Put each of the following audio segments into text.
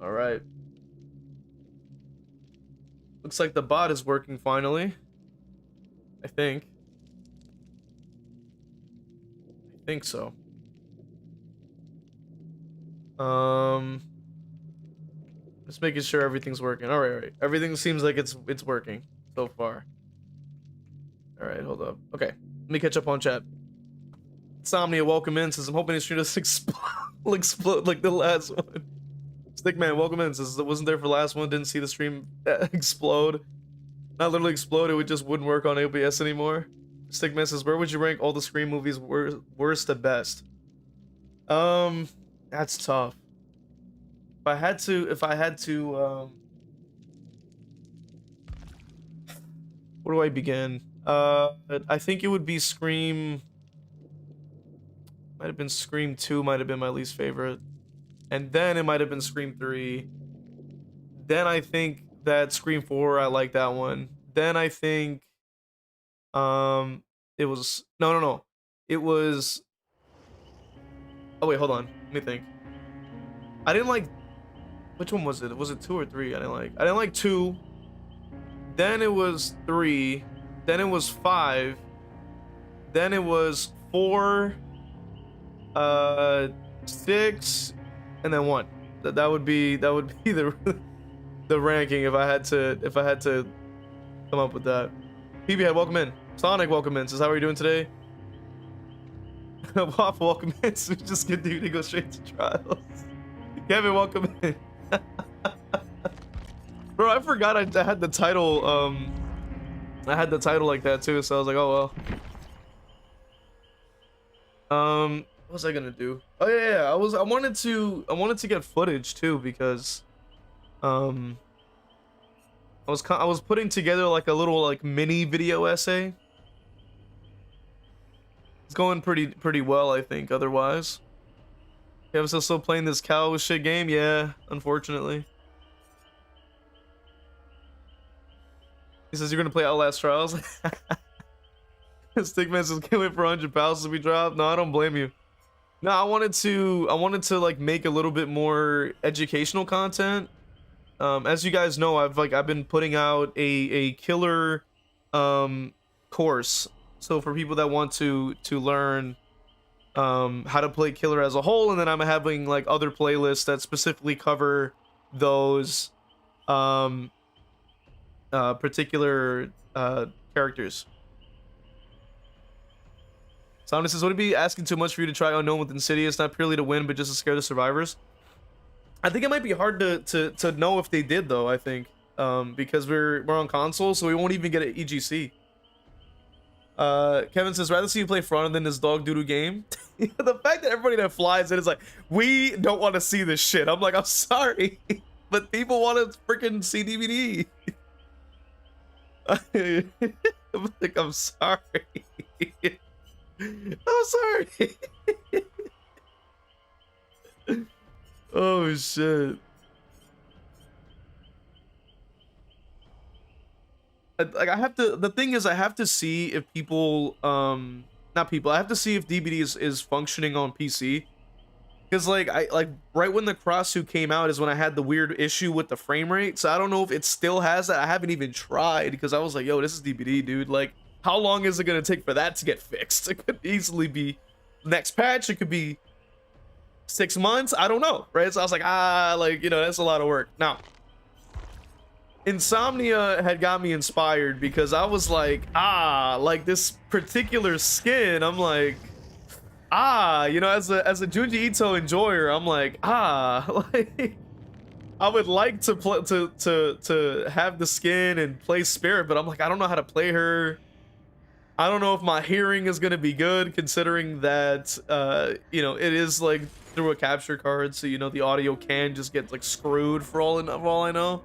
All right. Looks like the bot is working finally. I think. I think so. Just making sure everything's working. All right, all right. Everything seems like it's working so far. All right, hold up. Okay, let me catch up on chat. Insomnia, welcome in. Says I'm hoping the stream doesn't explode like the last one. Stickman, welcome in. Says it wasn't there for the last one. Didn't see the stream explode. Not literally explode. It just wouldn't work on OBS anymore. Stickman says, where would you rank all the Scream movies worst to best? That's tough. If I had to, where do I begin? I think it would be Scream. Might have been Scream 2, might have been my least favorite. And then it might have been Scream 3. Then I think that Scream 4, I like that one. Then I think it was no. It was, oh wait, hold on. Let me think. I didn't like, which one was it? Was it 2 or 3? I didn't like 2. Then it was 3. Then it was 5. Then it was 4, 6, and then 1. That would be the the ranking if I had to come up with that. PB, welcome in. Sonic, welcome in. Says, how are you doing today? Waffle, welcome in. So just good dude to go straight to trials. Kevin, welcome in. Bro, I forgot I had the title. I had the title like that too, so I was like, oh well. What was I gonna do? Oh yeah, I wanted to get footage too because, I was putting together like a little like mini video essay. It's going pretty well, I think. Otherwise, Kevin's still playing this cow shit game. Yeah, unfortunately. He says you're gonna play Outlast Trials. Stickman says can't wait for 100 pounds to be dropped. No, I don't blame you. No, I wanted to like make a little bit more educational content. As you guys know, I've been putting out a killer course. So for people that want to learn how to play killer as a whole, and then I'm having like other playlists that specifically cover those particular characters. Sound says, would it be asking too much for you to try Unknown with Insidious, not purely to win, but just to scare the survivors? I think it might be hard to know if they did though. I think because we're on console, so we won't even get an EGC. Kevin says, rather see you play Front than this dog doodoo game. The fact that everybody that flies in is like, we don't want to see this shit. I'm like, I'm sorry, but people want to freaking see DVD. I'm like, I'm sorry. I'm sorry. Oh shit. Like I have to, the thing is I have to see if people not people, I have to see if DBD is functioning on PC. Because like right when the Cross 2 came out is when I had the weird issue with the frame rate. So I don't know if it still has that. I haven't even tried because I was like, yo, this is DBD, dude. Like, how long is it gonna take for that to get fixed? It could easily be next patch, it could be 6 months, I don't know, right? So I was like, like, you know, that's a lot of work. Now, Insomnia had got me inspired because I was like, like this particular skin, I'm like, you know, as a Junji Ito enjoyer, I'm like, like I would like to play to have the skin and play Spirit, but I'm like, I don't know how to play her. I don't know if my hearing is gonna be good, considering that you know, it is like through a capture card, so you know the audio can just get like screwed for all I know.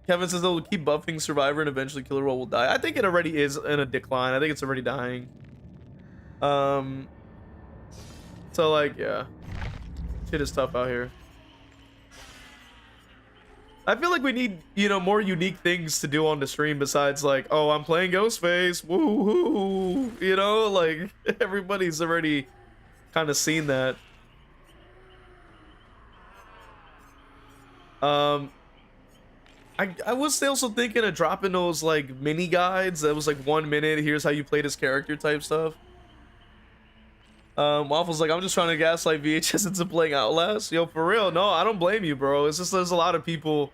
Kevin says they'll keep buffing Survivor and eventually Killer Roll will die. I think it already is in a decline. I think it's already dying. So like, yeah, shit is tough out here. I feel like we need, you know, more unique things to do on the stream besides like, oh, I'm playing Ghostface, woohoo, you know, like everybody's already kind of seen that. Um, I was also thinking of dropping those like mini guides that was like 1 minute. Here's how you play this character type stuff. Waffle's like, I'm just trying to gaslight VHS into playing Outlast. Yo, for real, no, I don't blame you, bro. It's just there's a lot of people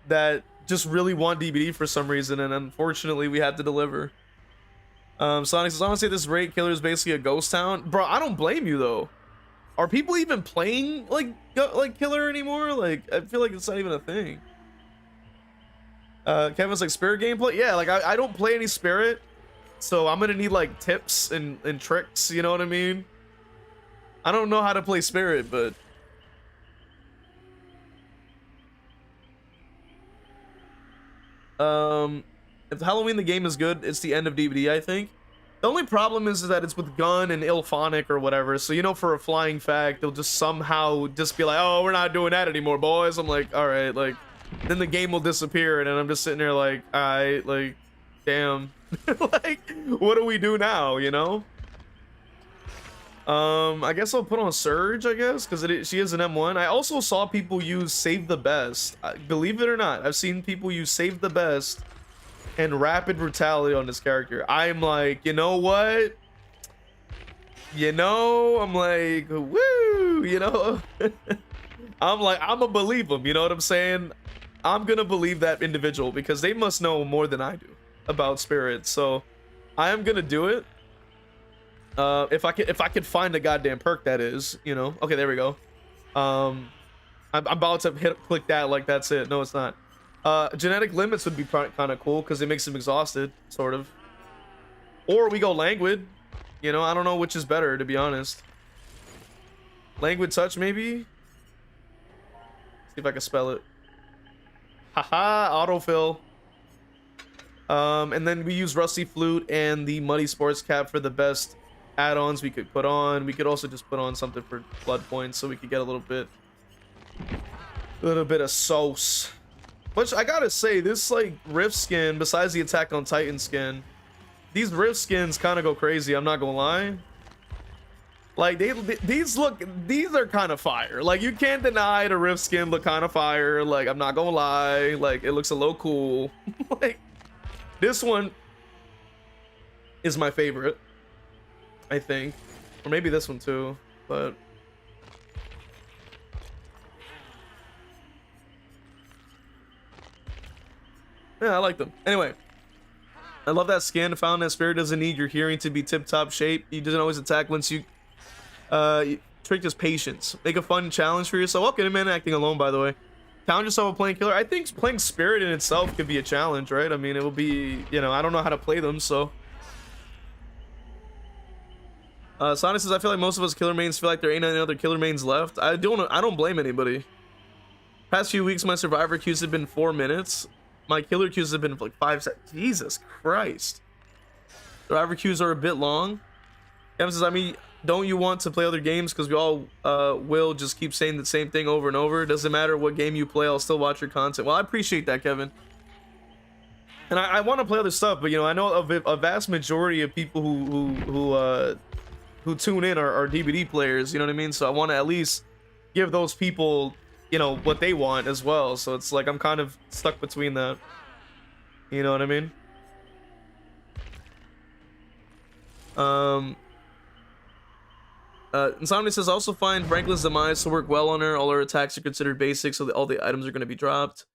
that just really want DBD for some reason, and unfortunately, we had to deliver. Sonic says, honestly, this raid killer is basically a ghost town, bro. I don't blame you though. Are people even playing like killer anymore? Like, I feel like it's not even a thing. Kevin's like, spirit gameplay, yeah. Like, I don't play any spirit. So I'm gonna need like tips and tricks, you know what I mean? I don't know how to play spirit, but if Halloween the game is good, it's the end of DBD, I think. The only problem is that it's with gun and Ilphonic or whatever. So, you know, for a flying fact, they'll just somehow just be like, oh, we're not doing that anymore, boys. I'm like, all right, like, then the game will disappear, and I'm just sitting there like, all right, like, damn. Like, what do we do now, you know? I guess I'll put on Surge, I guess, because she is an M1. I also saw people use Save the Best. Believe it or not, I've seen people use Save the Best and Rapid Brutality on this character. I'm like, you know what? You know, I'm like, woo, you know? I'm like, I'm gonna believe them, you know what I'm saying? I'm gonna believe that individual because they must know more than I do about spirits, so I am gonna do it. If I could find a goddamn perk, that is, you know. Okay, there we go. I'm about to click that like that's it. No, it's not. Genetic limits would be kind of cool because it makes him exhausted, sort of. Or we go languid, you know. I don't know which is better, to be honest. Languid touch, maybe. See if I can spell it. Haha, autofill. And then we use Rusty Flute and the Muddy Sports Cap for the best add-ons we could put on. We could also just put on something for blood points so we could get a little bit of sauce. Which I gotta say, this like Rift skin, besides the Attack on Titan skin, these Rift skins kind of go crazy. I'm not gonna lie. Like these are kind of fire. Like you can't deny the Rift skin look kind of fire. Like I'm not gonna lie. Like it looks a little cool. Like. This one is my favorite, I think. Or maybe this one too, but... yeah, I like them. Anyway, I love that skin. Found that spirit doesn't need your hearing to be tip-top shape. He doesn't always attack once you... tricked his patience. Make a fun challenge for yourself. Okay, man, acting alone, by the way. Challenge yourself with playing killer. I think playing spirit in itself could be a challenge, right? I mean, it will be, you know, I don't know how to play them, so. Sonic says, I feel like most of us killer mains feel like there ain't any other killer mains left. I don't blame anybody. Past few weeks, my survivor queues have been 4 minutes. My killer queues have been like 5 seconds. Jesus Christ. Survivor queues are a bit long. Kevin says, I mean, don't you want to play other games? Because we all will just keep saying the same thing over and over. Doesn't matter what game you play, I'll still watch your content. Well, I appreciate that, Kevin. And I want to play other stuff, but you know, I know a vast majority of people who tune in are DBD players. You know what I mean? So I want to at least give those people, you know, what they want as well. So it's like I'm kind of stuck between that. You know what I mean? Insomnia says, I also find Franklin's demise to work well on her. All her attacks are considered basic, so all the items are going to be dropped.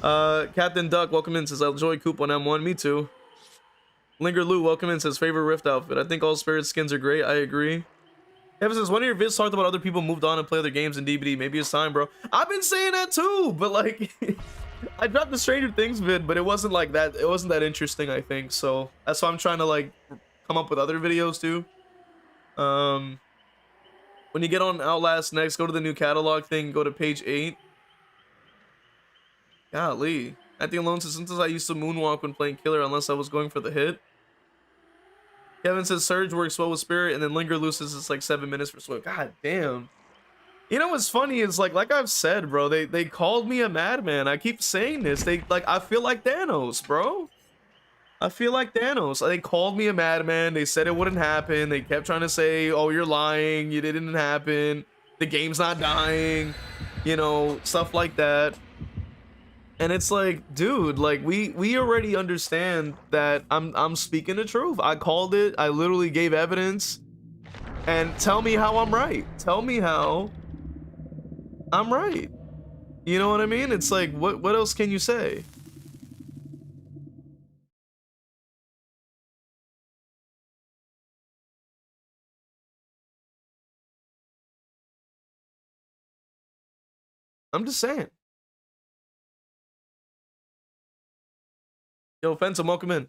Captain Duck, welcome in, says, I enjoy Coop on M1. Me too. Linger Lou, welcome in, says, favorite Rift outfit. I think all Spirit skins are great. I agree. Kevin says, one of your vids talked about other people moved on and play other games in DBD. Maybe it's time, bro. I've been saying that too, but like, I dropped the Stranger Things vid, but it wasn't like that. It wasn't that interesting, I think. So that's why I'm trying to like come up with other videos too. When you get on Outlast next, go to the new catalog thing, go to page 8. Golly. Acting alone says, sometimes I used to moonwalk when playing killer unless I was going for the hit. Kevin says Surge works well with Spirit, and then Linger loses it's like 7 minutes for Swift. God damn. You know what's funny is like I've said, bro, they called me a madman. I keep saying this. I feel like Thanos, bro. I feel like Thanos. They called me a madman. They said it wouldn't happen. They kept trying to say, oh, you're lying. It didn't happen. The game's not dying. you know, stuff like that. And it's like, dude, like we already understand that I'm speaking the truth. I called it. I literally gave evidence. And tell me how I'm right. Tell me how I'm right. You know what I mean? It's like, what else can you say? I'm just saying. Yo, Phantom, welcome in.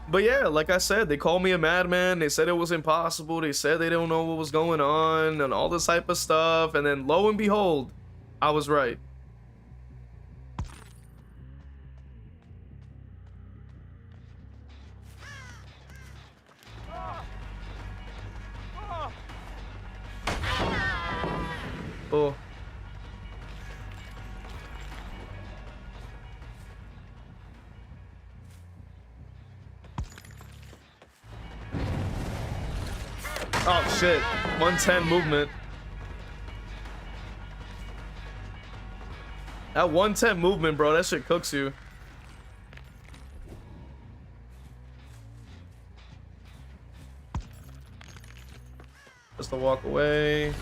But yeah, like I said, they called me a madman. They said it was impossible. They said they don't know what was going on and all this type of stuff. And then lo and behold, I was right. Oh. Oh shit. 110 movement. That 110 movement, bro, that shit cooks you. Just to walk away.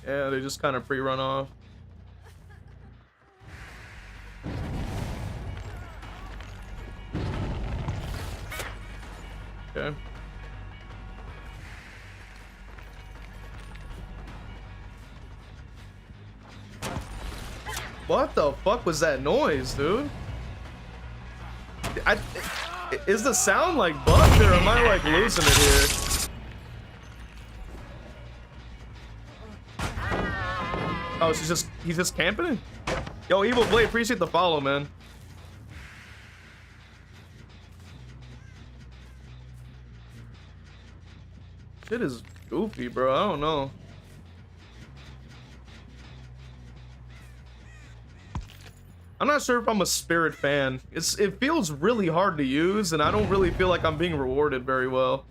Yeah, they just kind of pre-run off. Okay. What the fuck was that noise, dude? Is the sound like bugged or am I like losing it here? Oh, he's just camping? Yo, Evil Blade, appreciate the follow, man. Shit is goofy, bro. I don't know. I'm not sure if I'm a Spirit fan. It feels really hard to use, and I don't really feel like I'm being rewarded very well.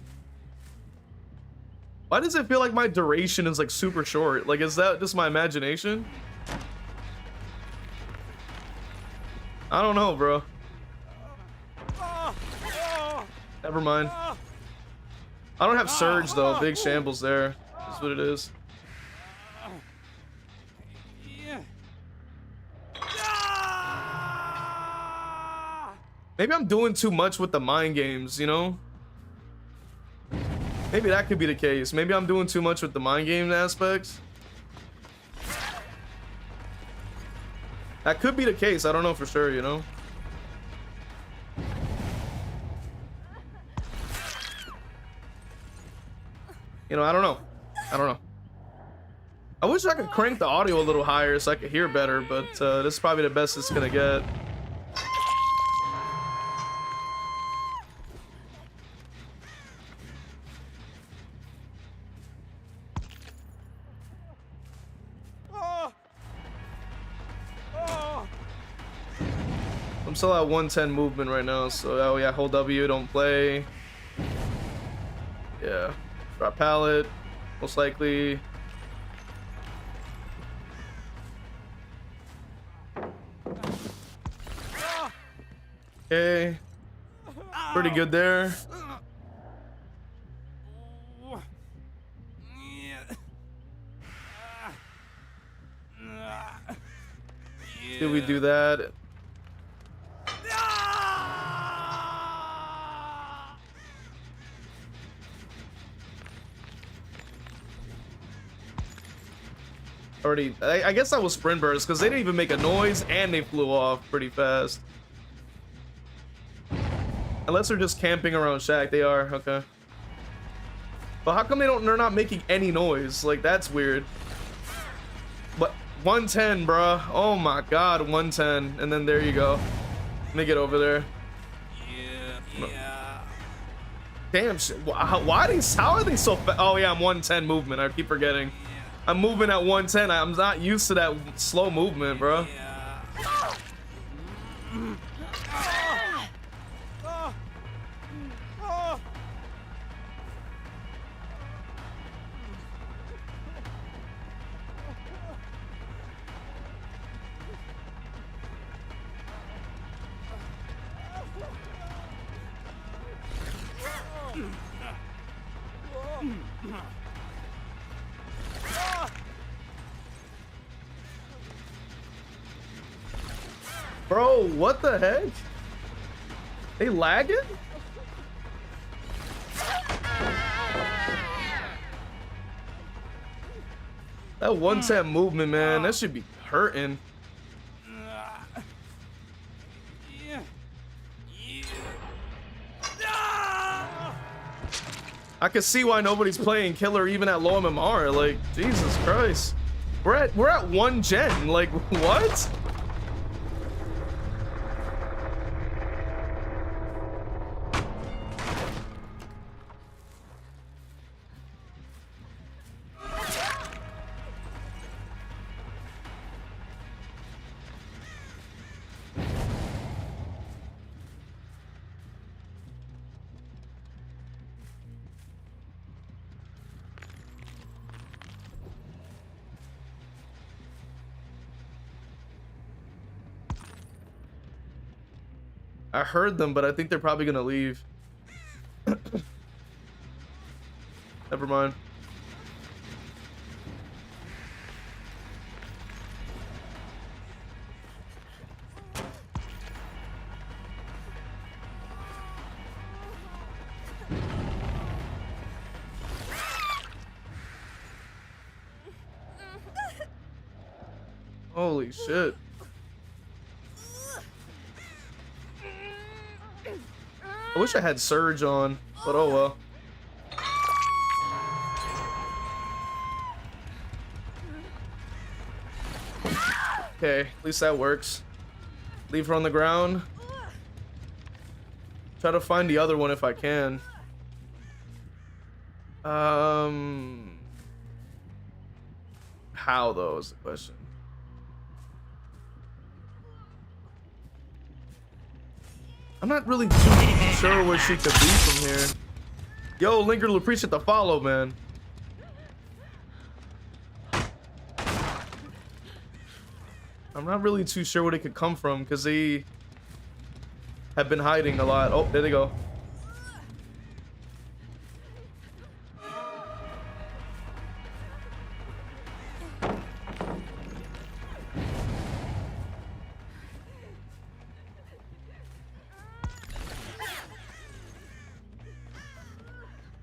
Why does it feel like my duration is like super short? Like, is that just my imagination? I don't know, bro. Never mind. I don't have Surge though. Big shambles there. That's what it is. Maybe I'm doing too much with the mind games, you know? Maybe that could be the case. Maybe I'm doing too much with the mind game aspects. That could be the case. I don't know for sure, you know? You know, I don't know. I don't know. I wish I could crank the audio a little higher so I could hear better, but this is probably the best it's gonna get. I'm still at 110 movement right now, so oh yeah, hold W, don't play. Yeah, drop pallet, most likely. Okay, pretty good there. Did we do that? Already, I guess that was sprint burst because they didn't even make a noise and they flew off pretty fast. Unless they're just camping around Shack, they are, okay. But how come they're not making any noise? Like, that's weird. But 110, bruh. Oh my god, 110. And then there you go. Let me get over there. Yeah. Damn shit. How are they so fast? Oh yeah, I'm 110 movement. I keep forgetting. I'm moving at 110. I'm not used to that slow movement, bro. Bro, what the heck? They lagging? That 110 movement, man, that should be hurting. I can see why nobody's playing killer even at low MMR. Like, Jesus Christ. We're at 1 gen. Like, what? I heard them, but I think they're probably gonna leave. Never mind. Holy shit. I wish I had Surge on, but oh well. Okay, at least that works. Leave her on the ground. Try to find the other one if I can. How though is the question. I'm not really too sure where she could be from here. Yo, Linker, appreciate the follow, man. I'm not really too sure where they could come from because they have been hiding a lot. Oh, there they go.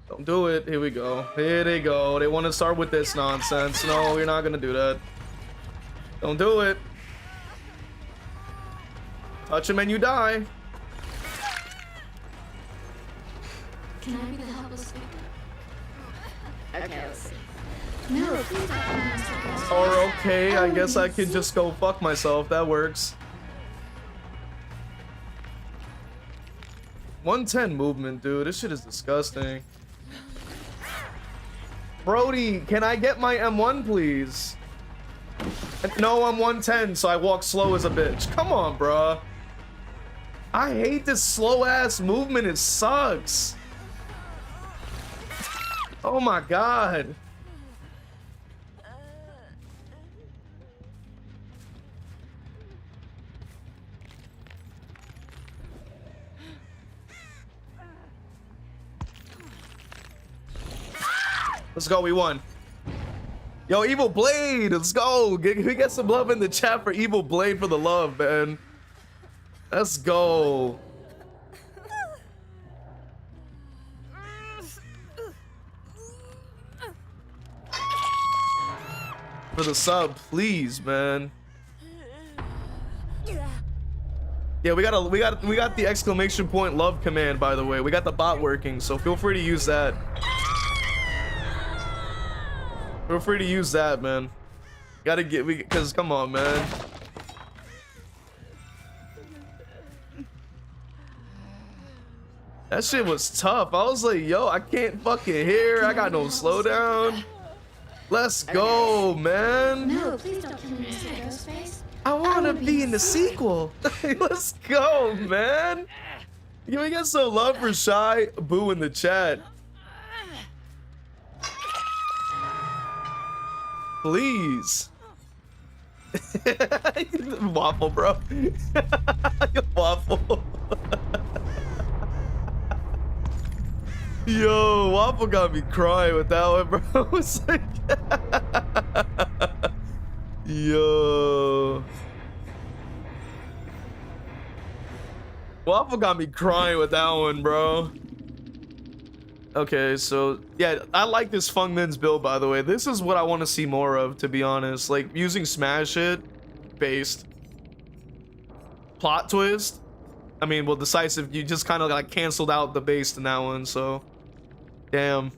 Don't do it. Here we go. Here they go. They want to start with this nonsense. No, you're not gonna do that. Don't do it. Touch him and you die. Can I be the helpless victim? Okay, let's see. No, please don't. Or okay, I guess I could just go fuck myself. That works. 110 movement, dude. This shit is disgusting. Brody, can I get my M1, please? No, I'm 110, so I walk slow as a bitch. Come on, bruh. I hate this slow-ass movement. It sucks. Oh my god. Let's go, we won. Yo, Evil Blade, let's go. We get some love in the chat for Evil Blade for the love, man. Let's go. For the sub, please, man. Yeah, we got the exclamation point love command, by the way. We got the bot working, so feel free to use that. Feel free to use that, man. Gotta get, because come on, man. That shit was tough. I was like, yo, I can't fucking hear. I got no slowdown. Let's go, man. No, please don't kill me, Mr. Ghostface. I wanna be in the sequel. Let's go, man. Can we get some love for Shy? Boo in the chat. Please. Waffle, bro. Waffle. Yo, Waffle got me crying with that one, bro. I was like, yo. Waffle got me crying with that one, bro. Okay, so yeah, I like this Fung Min's build, by the way. This is what I want to see more of, to be honest. Like using smash hit based plot twist. I mean, well, decisive. You just kind of like canceled out the base in that one, so damn.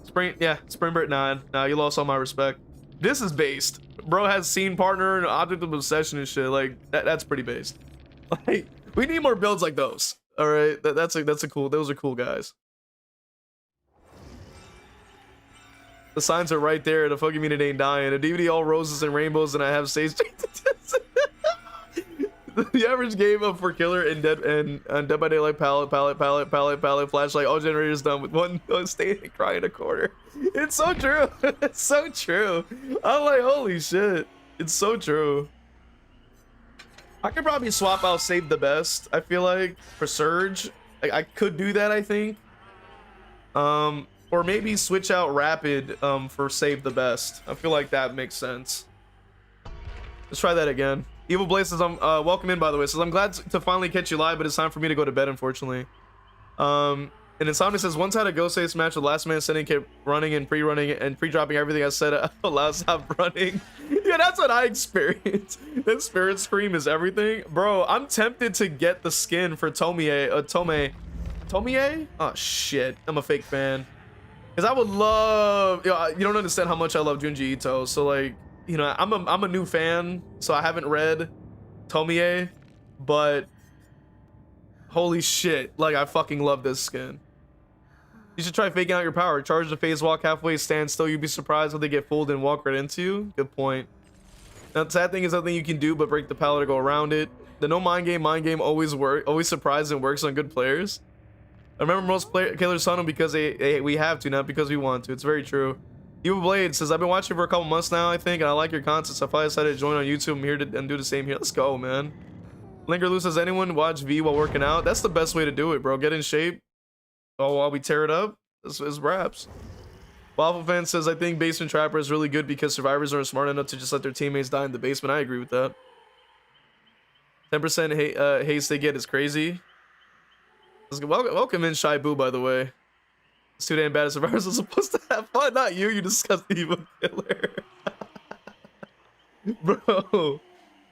Spring Break 9. Nah, you lost all my respect. This is based. Bro has scene partner and object of obsession and shit. Like that's pretty based. Like we need more builds like those. All right, that's a cool. Those are cool guys. The signs are right there. The fucking mean it ain't dying. A DVD all roses and rainbows, and I have stage. The average game of for killer and Dead by Daylight palette, flashlight, all generators done with one stay and cry in a corner. It's so true. It's so true. I'm like, holy shit. It's so true. I could probably swap out Save the Best, I feel like, for Surge. Like, I could do that, I think. Or maybe switch out Rapid for Save the Best. I feel like that makes sense. Let's try that again. Evil Blaze says, I'm welcome in, by the way. Says, I'm glad to finally catch you live, but it's time for me to go to bed, unfortunately. And Insomnia says, once I had a Ghostface match with Last Man Standing, kept running and pre-running and pre-dropping everything I said allowed stop running. Yeah, that's what I experienced. That Spirit Scream is everything. Bro, I'm tempted to get the skin for Tomie. Oh, shit. I'm a fake fan. Because I would love... You don't understand how much I love Junji Ito. So, like, you know, I'm a new fan, so I haven't read Tomie, but holy shit, like I fucking love this skin. You should try faking out your power. Charge the phase walk halfway, stand still. You'd be surprised when they get fooled and walk right into you. Good point. Now, the sad thing is nothing you can do but break the pallet to go around it. The no mind game always surprises and works on good players. I remember most killers on them because we have to, not because we want to. It's very true. Evil Blade says, I've been watching for a couple months now, I think, and I like your content, so I finally decided to join on YouTube. I'm here to do the same here. Let's go, man. Linker Lou says, anyone watch V while working out? That's the best way to do it, bro. Get in shape. Oh, while we tear it up. This is raps. Waffle Fan says, I think Basement Trapper is really good because survivors aren't smart enough to just let their teammates die in the basement. I agree with that. 10% haste they get is crazy. Welcome in, Shy Boo, by the way. It's too damn bad as survivors are supposed to have fun. Not you, you disgusting evil killer. Bro.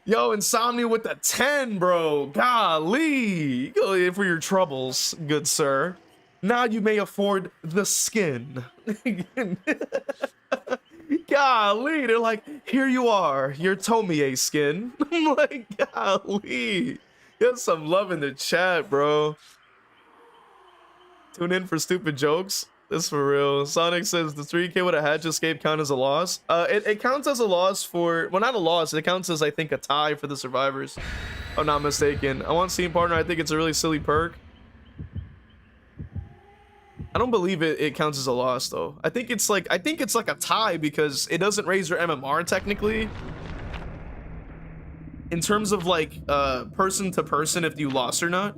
Yo, Insomnia with the 10, bro. Golly. Go in for your troubles, good sir. Now you may afford the skin. Golly. They're like, here you are, your Tomie skin. I'm like, golly. Get some love in the chat, bro. Tune in for stupid jokes. This for real. Sonic says the 3K with a hatch escape count as a loss. It counts as a loss for, well, not a loss. It counts as, I think, a tie for the survivors. If I'm not mistaken. I want scene partner. I think it's a really silly perk. I don't believe it counts as a loss though. I think it's like a tie because it doesn't raise your MMR technically. In terms of like person to person, if you lost or not.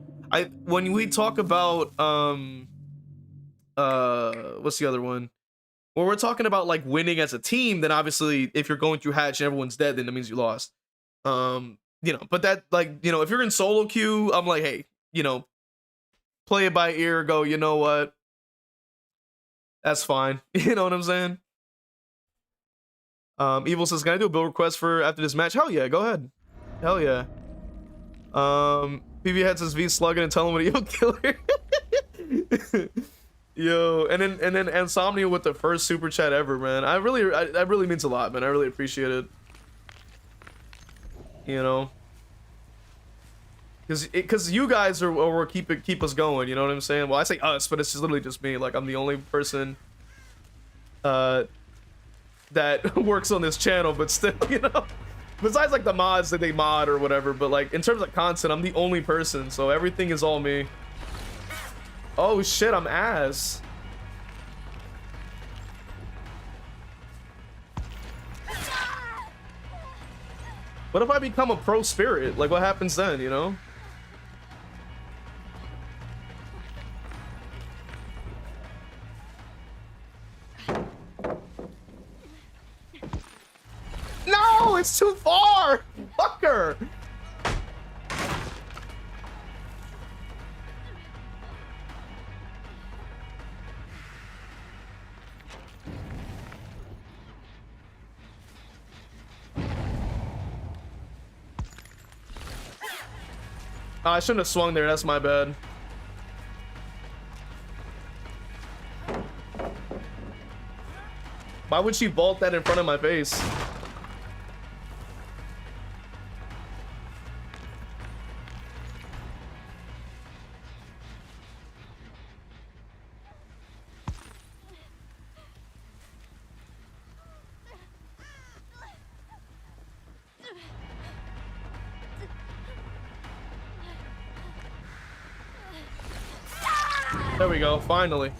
When we talk about what's the other one? When we're talking about like winning as a team, then obviously if you're going through hatch and everyone's dead, then that means you lost. You know, but that, like, you know, if you're in solo queue, I'm like, hey, you know, play it by ear, go, you know what? That's fine. You know what I'm saying? Evil says, can I do a build request for after this match? Hell yeah, go ahead. Hell yeah. PV Head says V slugging and tell him what a evil killer. Yo, and then Insomnia with the first super chat ever, man. That really means a lot, man. I really appreciate it. You know, because you guys are keep us going. You know what I'm saying? Well, I say us, but it's just literally just me. Like I'm the only person that works on this channel, but still, you know. Besides like the mods that they mod or whatever, but like in terms of content, I'm the only person, so everything is all me. Oh shit, I'm ass. What if I become a pro spirit? Like what happens then, you know? No, it's too far! Fucker! Oh, I shouldn't have swung there, that's my bad. Why would she vault that in front of my face? There we go, finally.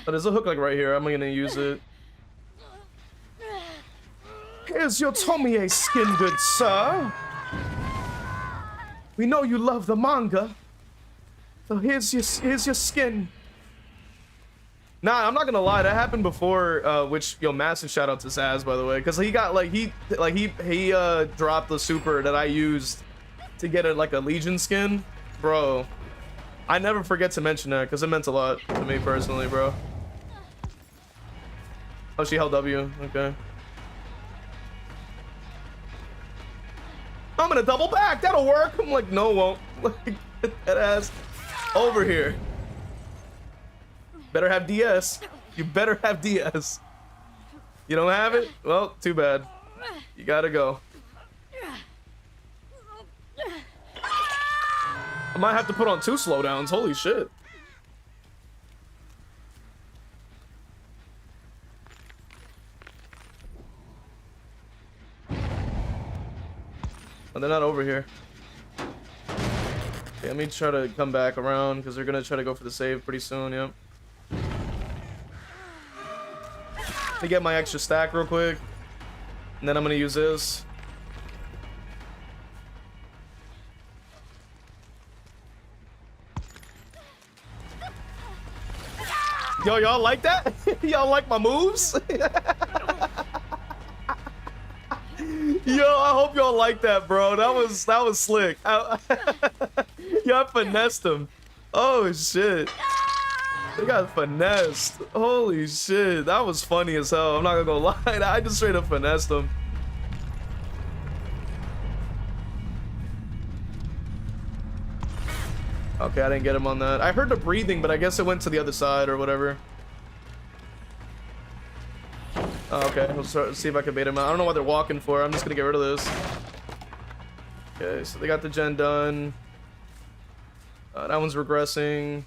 Oh, there's a hook like right here. I'm gonna use it. Here's your Tomie skin, good sir. We know you love the manga, so here's your skin. Nah, I'm not gonna lie, that happened before. Which, yo, massive shout out to Saz, by the way, because he got he dropped the super that I used to get like a Legion skin, bro. I never forget to mention that because it meant a lot to me personally, bro. Oh, she held W. Okay. I'm gonna double back. That'll work. I'm like, no, it won't. Like, get that ass over here. Better have DS. You better have DS. You don't have it? Well, too bad. You gotta go. I might have to put on 2 slowdowns. Holy shit. Oh, they're not over here. Okay, let me try to come back around because they're gonna try to go for the save pretty soon. Yep. Let me get my extra stack real quick, and then I'm gonna use this. Yo, y'all like that? Y'all like my moves? Yo, I hope y'all like that, bro. That was slick. Y'all finessed him. Oh shit. They got finessed. Holy shit. That was funny as hell. I'm not gonna lie. I just straight up finessed him. Okay, I didn't get him on that. I heard the breathing, but I guess it went to the other side or whatever. Oh, okay, let's see if I can bait him out. I don't know what they're walking for. I'm just gonna get rid of this. Okay, so they got the gen done. That one's regressing.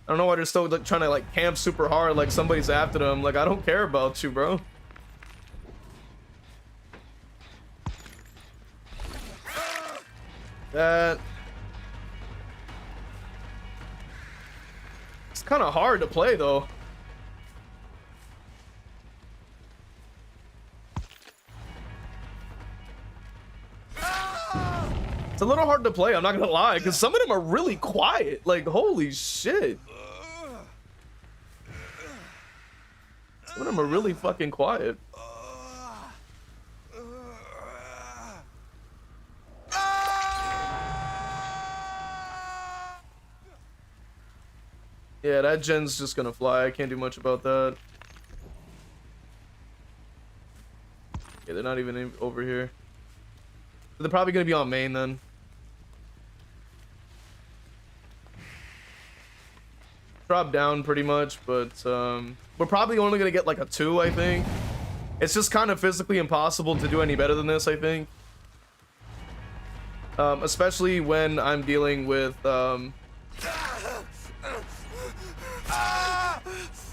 I don't know why they're still like, trying to like camp super hard like somebody's after them. Like, I don't care about you, bro. That. It's kind of hard to play though. It's a little hard to play, I'm not gonna lie, because some of them are really quiet. Like, holy shit. Some of them are really fucking quiet. Yeah, that gen's just gonna fly. I can't do much about that. Yeah, they're not even over here. They're probably gonna be on main then. drop down pretty much, but we're probably only gonna get like a 2, I think. It's just kind of physically impossible to do any better than this, I think. Especially when I'm dealing with I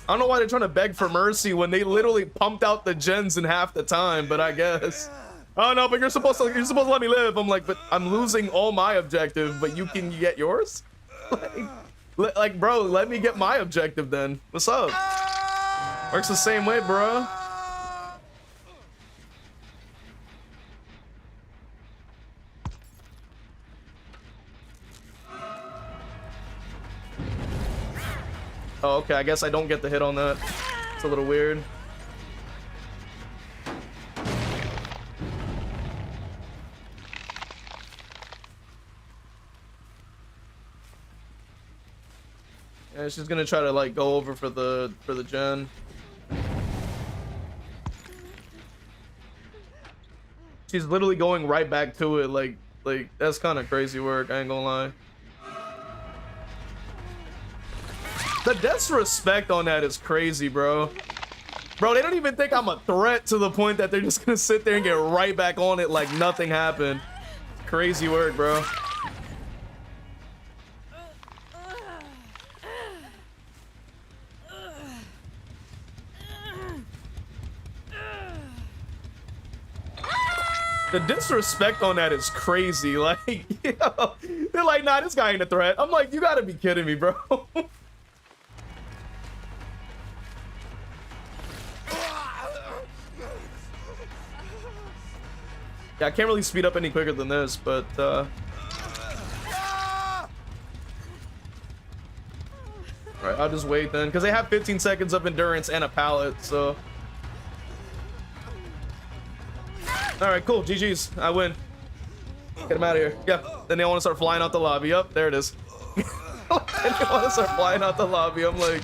don't know why they're trying to beg for mercy when they literally pumped out the gens in half the time, but I guess. Oh no, but you're supposed to let me live. I'm like, but I'm losing all my objective, but you can get yours? Like, bro, let me get my objective then. What's up? Works the same way, bro. Oh, okay, I guess I don't get the hit on that. It's a little weird. Yeah, she's gonna try to like go over for the gen. She's literally going right back to it. Like that's kind of crazy work. I ain't gonna lie. The disrespect on that is crazy, bro. Bro, they don't even think I'm a threat to the point that they're just gonna sit there and get right back on it like nothing happened. Crazy work, bro. The disrespect on that is crazy. Like, you know, they're like, nah, this guy ain't a threat. I'm like, you gotta be kidding me, bro. Yeah, I can't really speed up any quicker than this, but all right, I'll just wait then, because they have 15 seconds of endurance and a pallet, so. All right, cool, GG's, I win. Get them out of here. Yeah, then they want to start flying out the lobby. Yep, there it is. Then they want to start flying out the lobby. I'm like,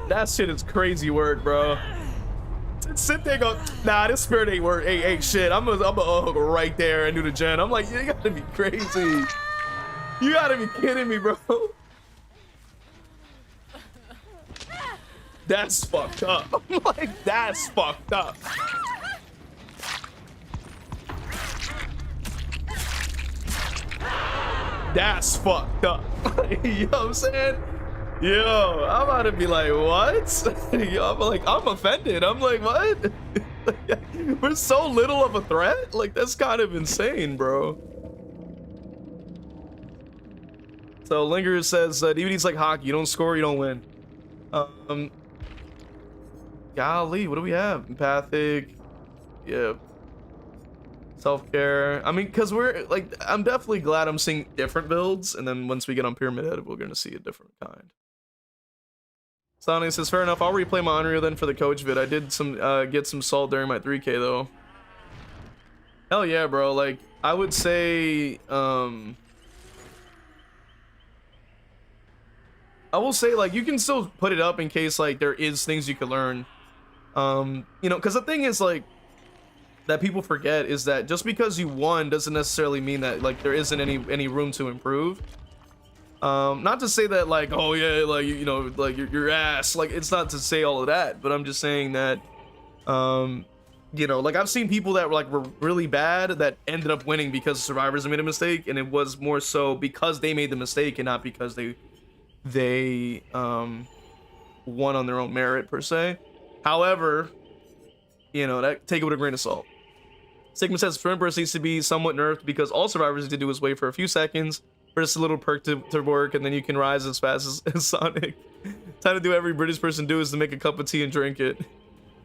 that shit is crazy work, bro. Sit there and go, nah, this spirit ain't work. Hey, shit, I'm gonna hook right there and do the gen. I'm like, you gotta be crazy. You gotta be kidding me, bro. That's fucked up. I'm like, that's fucked up. That's fucked up. You know what I'm saying? Yo, I'm about to be like, what? Yo, I'm like, I'm offended. I'm like, what? We're so little of a threat? Like, that's kind of insane, bro. So Linger says, DVD's like hockey. You don't score, you don't win. Golly, what do we have? Empathic. Yeah. Self-care. I mean, because we're like, I'm definitely glad I'm seeing different builds, and then once we get on Pyramid Head, we're gonna see a different kind. Sonny says, fair enough, I'll replay my Unreal then for the coach vid. I did some get some salt during my 3K though. Hell yeah, bro. Like, I would say I will say, like, you can still put it up in case like there is things you could learn. You know, because the thing is, like, that people forget is that just because you won doesn't necessarily mean that like there isn't any room to improve. Not to say that like, oh yeah, like, you know, like your ass, like, it's not to say all of that, but I'm just saying that you know, like, I've seen people that were really bad that ended up winning because survivors made a mistake, and it was more so because they made the mistake and not because they won on their own merit per se. However, you know, that, take it with a grain of salt. Sigma says sprint burst needs to be somewhat nerfed because all survivors need to do is wait for a few seconds for just a little perk to work, and then you can rise as fast as Sonic. Time to do every British person do is to make a cup of tea and drink it.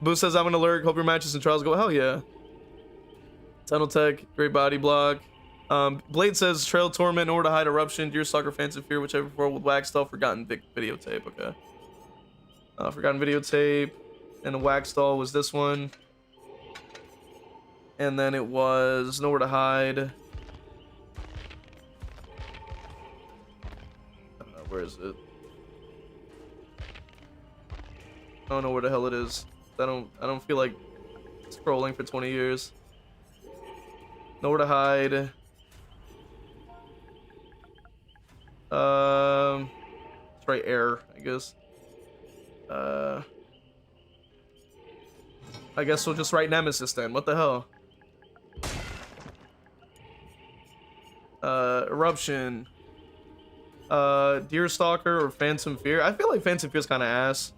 Boo says, I'm an alert. Hope your matches and trials go. Hell yeah. Tunnel Tech, great body block. Blade says, Trail Torment, or to hide Eruption, Dear Soccer Fans in Fear, whichever for with Wax Doll, Forgotten Videotape. Okay. Forgotten Videotape, and the Wax Doll was this one. And then it was Nowhere to Hide. Where is it? I don't know where the hell it is. I don't feel like scrolling for 20 years. Nowhere to Hide. Let's write air, I guess. I guess we'll just write Nemesis then. What the hell? Eruption. Deerstalker or Phantom Fear. I feel like Phantom Fear's kind of ass.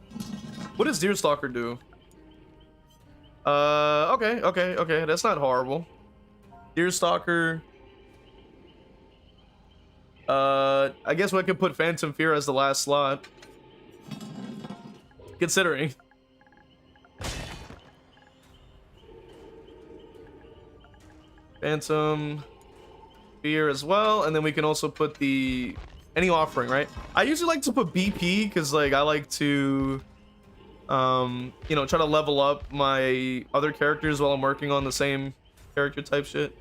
What does Deerstalker do? Okay. That's not horrible. Deerstalker. I guess we could put Phantom Fear as the last slot. Considering. Phantom Fear as well, and then we can also put the any offering, right? I usually like to put BP because like I like to you know, try to level up my other characters while I'm working on the same character type shit.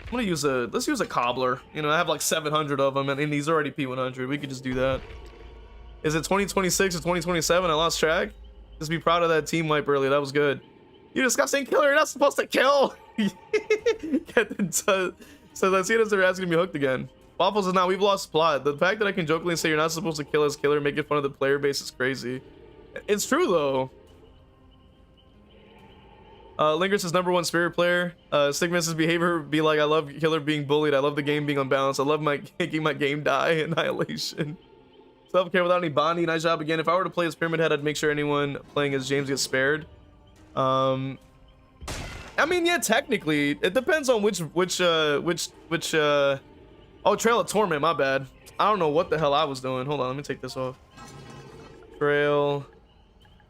I'm gonna use let's use a cobbler. You know, I have like 700 of them, and he's already P100. We could just do that. Is it 2026 or 2027? I lost track. Just be proud of that team wipe earlier. That was good. You disgusting killer. You're not supposed to kill. So let's see if they're asking me hooked again. Waffles is not. We've lost plot. The fact that I can jokingly say you're not supposed to kill as killer, making fun of the player base is crazy. It's true though. Lingers is #1 spirit player. Stigma's behavior be like, I love killer being bullied. I love the game being unbalanced. I love making my game die. Annihilation. Self-care without any bonding. Nice job again. If I were to play as Pyramid Head, I'd make sure anyone playing as James gets spared. I mean, yeah, technically, it depends on which oh, Trail of Torment, my bad. I don't know what the hell I was doing. Hold on, let me take this off. Trail.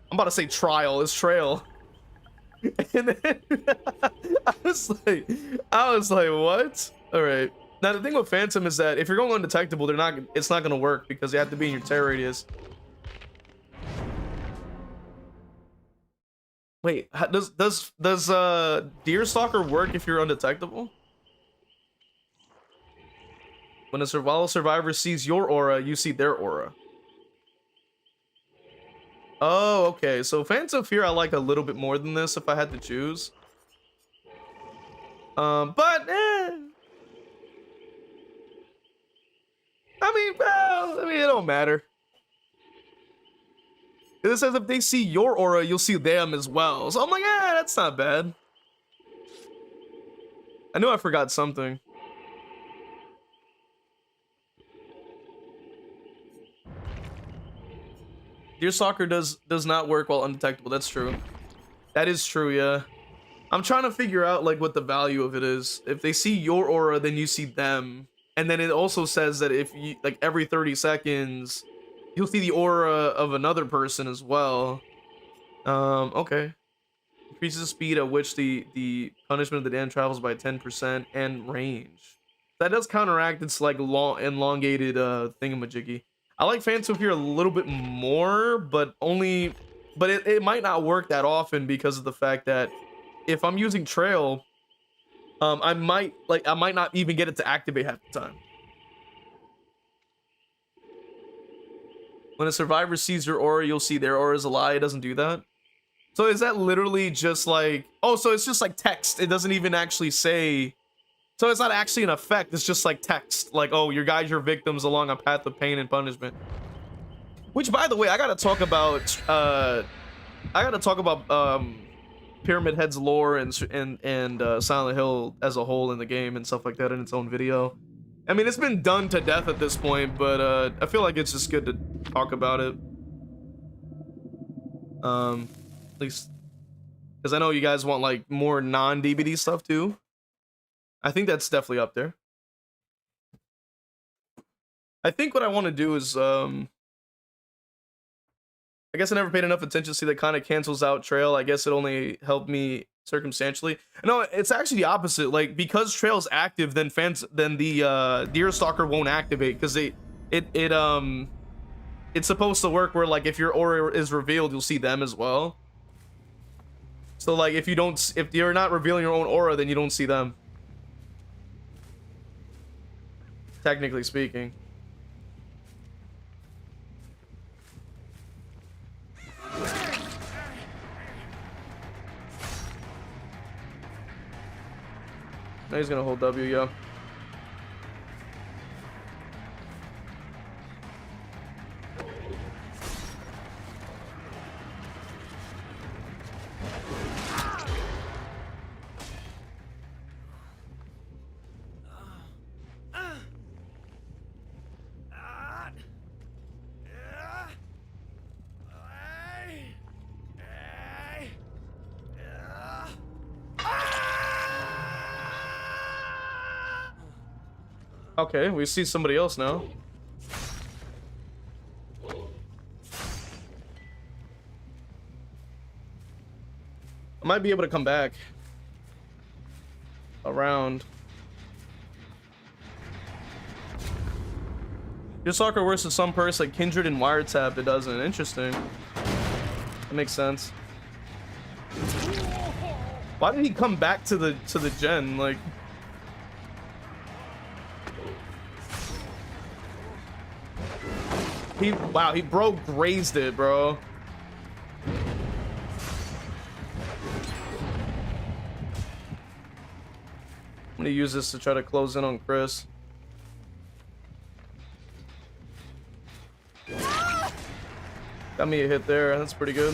I'm about to say trial. It's trail. And then I was like, what? All right. Now the thing with Phantom is that if you're going undetectable, it's not gonna work because you have to be in your terror radius. Wait, does Deerstalker work if you're undetectable? When while a survivor sees your aura, you see their aura. Oh, okay. So Phantom Fear I like a little bit more than this if I had to choose. I mean, it don't matter. It says if they see your aura, you'll see them as well. So I'm like, that's not bad. I knew I forgot something. Deerstalker does not work while undetectable. That's true. That is true, yeah. I'm trying to figure out like what the value of it is. If they see your aura, then you see them. And then it also says that if you like every 30 seconds, you'll see the aura of another person as well. Okay. Increases the speed at which the punishment of the damn travels by 10% and range. That does counteract its like long elongated thingamajiggy. I like Phantom Fear a little bit more, but it might not work that often because of the fact that if I'm using Trail, I might not even get it to activate half the time. When a survivor sees your aura, you'll see their aura is a lie. It doesn't do that. So is that literally just like, oh, so it's just like text. It doesn't even actually say, so it's not actually an effect. It's just like text. Like, oh, your guide your victims along a path of pain and punishment. Which, by the way, I gotta talk about Pyramid Head's lore and Silent Hill as a whole in the game and stuff like that in its own video. I mean, it's been done to death at this point, but I feel like it's just good to talk about it. At least because I know you guys want like more non-DBD stuff too. I think that's definitely up there. I think what I want to do is I guess I never paid enough attention to see that kind of cancels out Trail. I guess it only helped me circumstantially. No, it's actually the opposite. Like, because Trail's active, then the Deerstalker won't activate because it's supposed to work where like if your aura is revealed, you'll see them as well. So like if you're not revealing your own aura, then you don't see them. Technically speaking. Now he's gonna hold W, yo. Okay, we see somebody else now. I might be able to come back around. Your soccer works with some perks like Kindred and Wiretap. It doesn't. Interesting. That makes sense. Why did he come back to the gen? Like, he grazed it, bro. I'm gonna use this to try to close in on Chris. Got me a hit there. That's pretty good.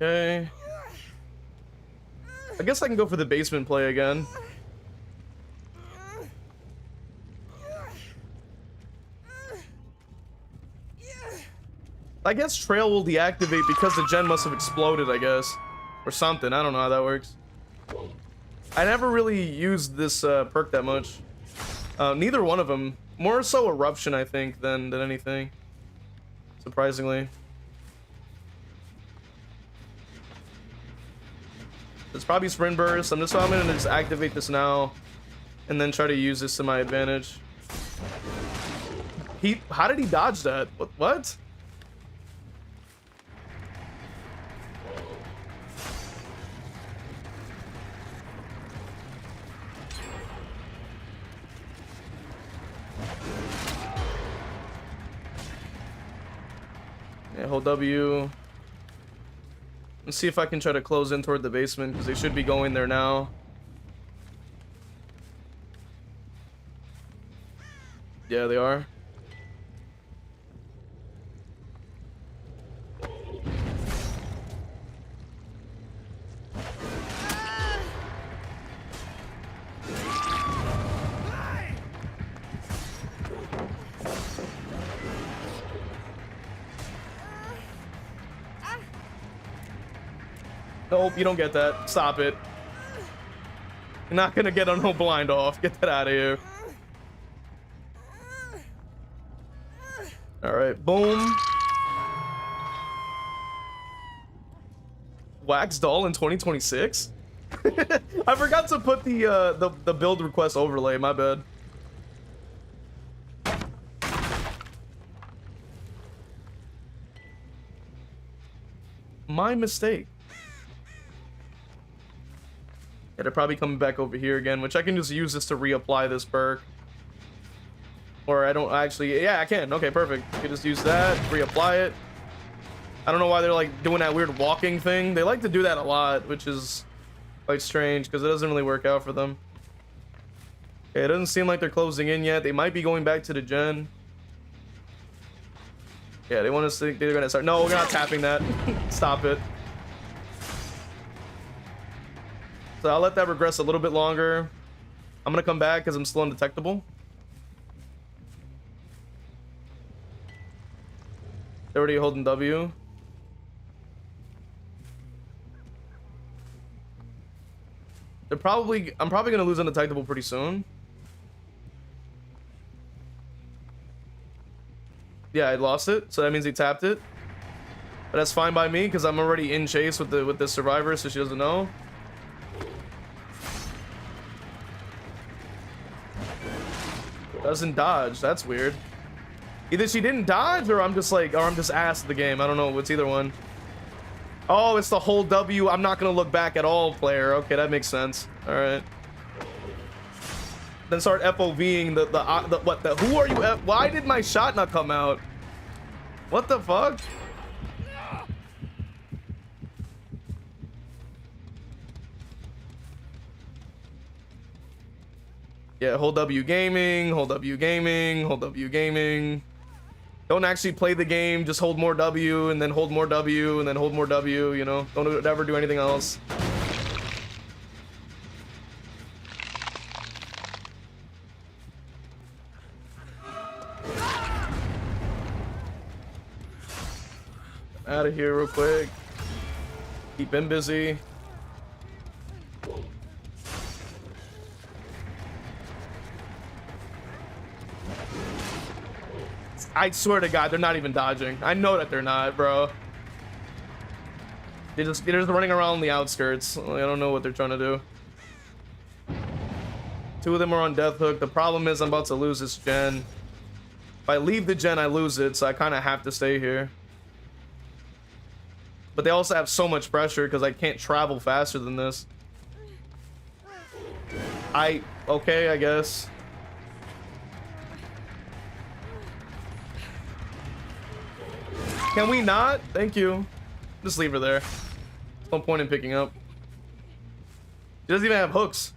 Okay. I guess I can go for the basement play again. I guess trail will deactivate because the gen must have exploded, I guess. Or something. I don't know how that works. I never really used this perk that much. Neither one of them. More so eruption, I think, than anything. Surprisingly. It's probably sprint burst. I'm gonna just activate this now and then try to use this to my advantage. How did he dodge that? What? Yeah, hold W. Let's see if I can try to close in toward the basement because they should be going there now. Yeah, they are. Nope, you don't get that. Stop it. You're not gonna get a no blind off. Get that out of here. Alright, boom. Wax doll in 2026? I forgot to put the build request overlay, my bad. My mistake. Yeah, they're probably coming back over here again, which I can just use this to reapply this perk. Or I don't actually, yeah, I can. Okay, perfect. You can just use that, reapply it. I don't know why they're like doing that weird walking thing. They like to do that a lot, which is quite strange because it doesn't really work out for them. Okay, it doesn't seem like they're closing in yet. They might be going back to the gen. Yeah, they want us to think they're gonna start. No, we're not tapping that. Stop it. So I'll let that regress a little bit longer. I'm gonna come back because I'm still undetectable. They're already holding W. I'm probably gonna lose undetectable pretty soon. Yeah, I lost it, so that means he tapped it. But that's fine by me because I'm already in chase with the survivor, so she doesn't know. Doesn't dodge. That's weird. Either she didn't dodge or I'm just ass at the game. I don't know. It's either one. Oh, it's the whole W. I'm not gonna look back at all, player. Okay, that makes sense. All right. Then start FOVing the who are you? Why did my shot not come out? What the fuck? Yeah, hold W gaming, hold W gaming, hold W gaming. Don't actually play the game, just hold more W and then hold more W and then hold more W, you know? Don't ever do anything else. Out of here real quick. Keep him busy. I swear to God, they're not even dodging. I know that they're not, bro. They're just running around the outskirts. I don't know what they're trying to do. 2 of them are on death hook. The problem is I'm about to lose this gen. If I leave the gen, I lose it, so I kind of have to stay here. But they also have so much pressure because I can't travel faster than this. Okay, I guess. Can we not? Thank you. Just leave her there. There's no point in picking up. She doesn't even have hooks.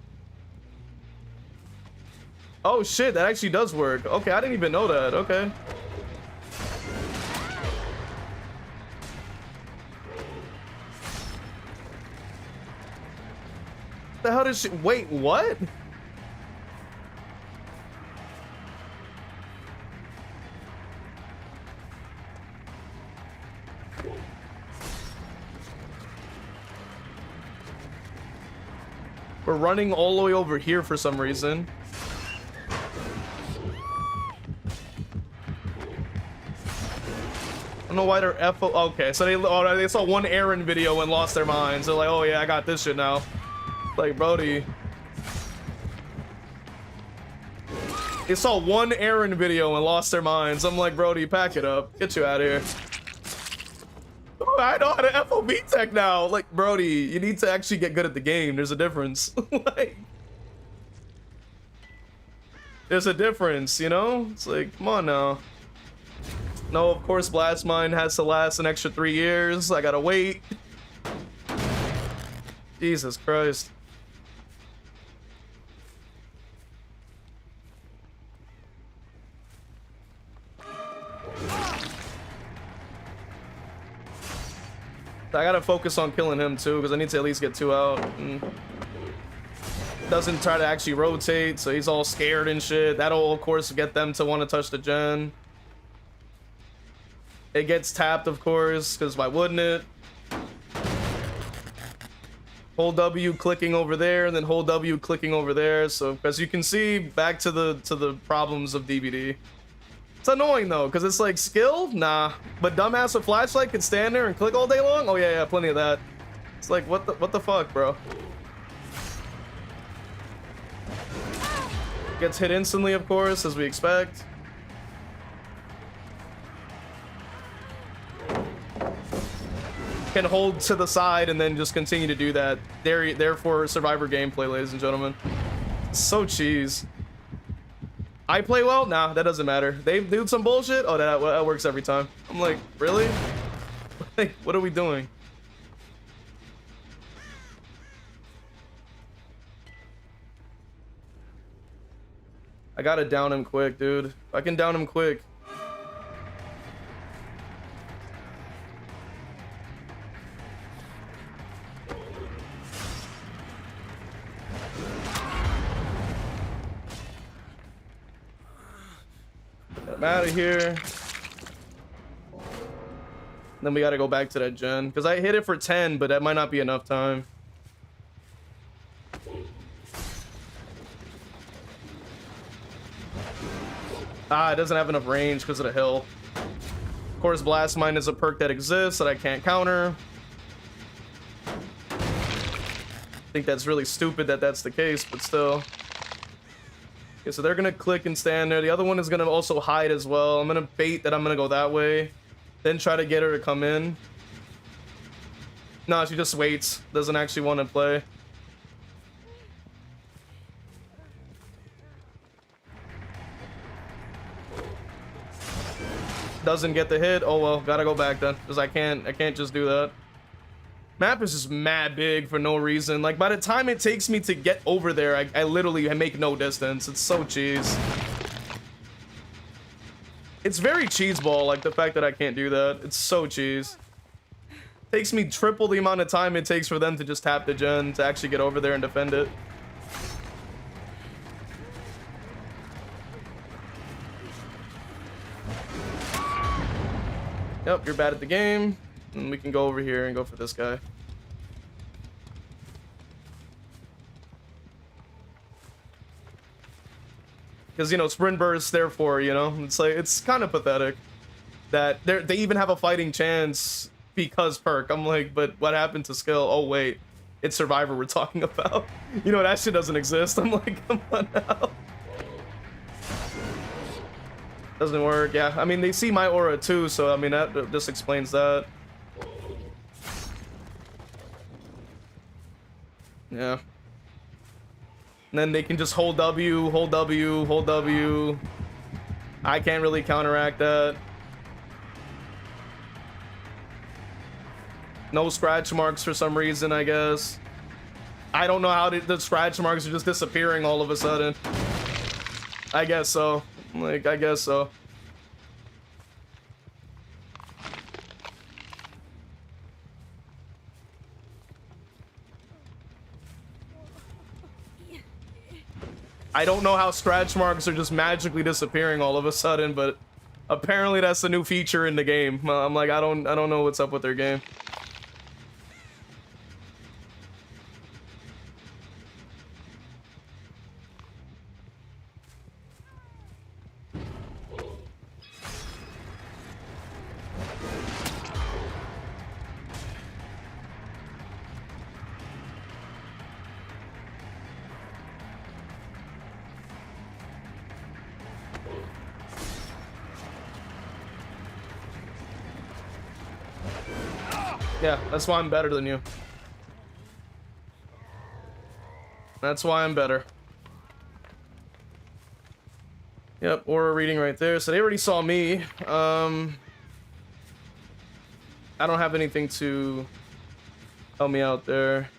Oh shit, that actually does work. Okay, I didn't even know that. Okay. The hell did she... Wait, what? We're running all the way over here for some reason. I don't know why they're okay, so they saw one Aaron video and lost their minds. They're like, oh yeah, I got this shit now. Like, Brody. They saw one Aaron video and lost their minds. I'm like, Brody, pack it up. Get you out of here. Oh, I know how to FOB tech now. Like, Brody, you need to actually get good at the game. There's a difference. Like, there's a difference, you know? It's like, come on now. No, of course, Blast Mine has to last an extra 3 years. I gotta wait. Jesus Christ. I gotta focus on killing him too, because I need to at least get 2 out. And doesn't try to actually rotate, so he's all scared and shit. That'll, of course, get them to want to touch the gen. It gets tapped, of course, because why wouldn't it? Hold W clicking over there, and then hold W clicking over there. So, as you can see, back to the problems of DVD. It's annoying though, because it's like skill, nah. But dumbass with flashlight can stand there and click all day long. Oh yeah, plenty of that. It's like what the fuck, bro. Gets hit instantly, of course, as we expect. Can hold to the side and then just continue to do that. Therefore, Survivor gameplay, ladies and gentlemen. So cheese. I play well? Nah, that doesn't matter. They do some bullshit? Oh, that works every time. I'm like, really? Like, what are we doing? I gotta down him quick, dude. If I can down him quick. I'm out of here. Then we gotta go back to that gen, because I hit it for 10, but that might not be enough time. It doesn't have enough range because of the hill. Of course, Blast Mine is a perk that exists that I can't counter. I think that's really stupid that that's the case, but still. Okay, so they're gonna click and stand there. The other one is gonna also hide as well. I'm gonna bait that I'm gonna go that way, then try to get her to come in. No, she just waits. Doesn't actually want to play. Doesn't get the hit. Oh well, gotta go back then, because I can't just do that. Map is just mad big for no reason. Like, by the time it takes me to get over there, I literally make no distance. It's so cheese. It's very cheeseball, like the fact that I can't do that. It's so cheese. Takes me triple the amount of time it takes for them to just tap the gen to actually get over there and defend it. Yep, you're bad at the game. And we can go over here and go for this guy. Because, you know, sprint burst, therefore, you know, it's like, it's kind of pathetic that they even have a fighting chance because perk. I'm like, but what happened to skill? Oh, wait, it's survivor we're talking about. You know, that shit doesn't exist. I'm like, come on now. Doesn't work. Yeah, I mean, they see my aura too, so I mean, that just explains that. Yeah. And then they can just hold W, hold W, hold W. I can't really counteract that. No scratch marks for some reason, I guess. I don't know how the scratch marks are just disappearing all of a sudden. I guess so. Like, I guess so. I don't know how scratch marks are just magically disappearing all of a sudden, but apparently that's a new feature in the game. I'm like, I don't know what's up with their game. Yeah, that's why I'm better than you. That's why I'm better. Yep, aura reading right there. So they already saw me. I don't have anything to help me out there.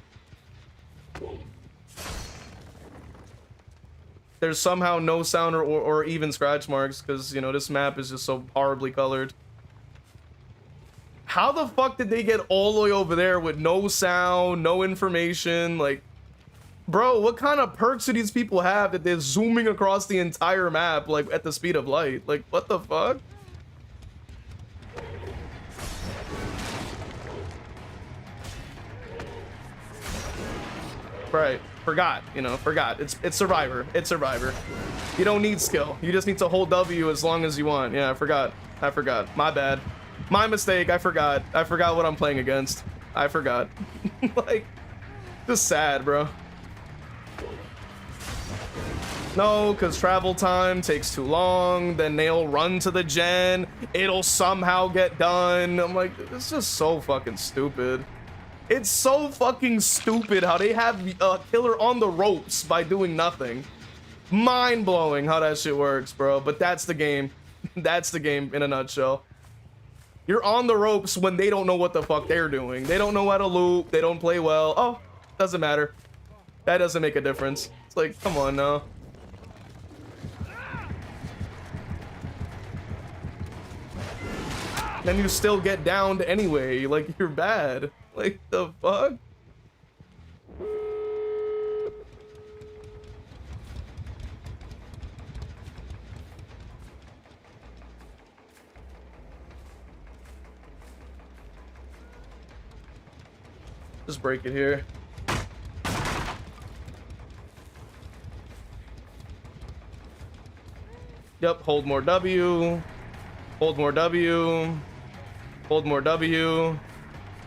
There's somehow no sound or even scratch marks because, you know, this map is just so horribly colored. How the fuck did they get all the way over there with no sound, no information? Like, bro, what kind of perks do these people have that they're zooming across the entire map, like, at the speed of light? Like, what the fuck? Right, forgot, you know, forgot. It's Survivor, it's Survivor. You don't need skill. You just need to hold W as long as you want. Yeah, I forgot. My bad. My mistake, I forgot what I'm playing against. I forgot. Like, just sad, bro. No, because travel time takes too long, then they'll run to the gen, it'll somehow get done. I'm like, it's just so fucking stupid. It's so fucking stupid how they have a killer on the ropes by doing nothing. Mind-blowing how that shit works, bro, but that's the game. That's the game in a nutshell. You're on the ropes when they don't know what the fuck they're doing. They don't know how to loop. They don't play well. Oh, doesn't matter. That doesn't make a difference. It's like, come on now. Then you still get downed anyway. Like, you're bad. Like, the fuck? Just break it here. Yep, hold more W. Hold more W. Hold more W.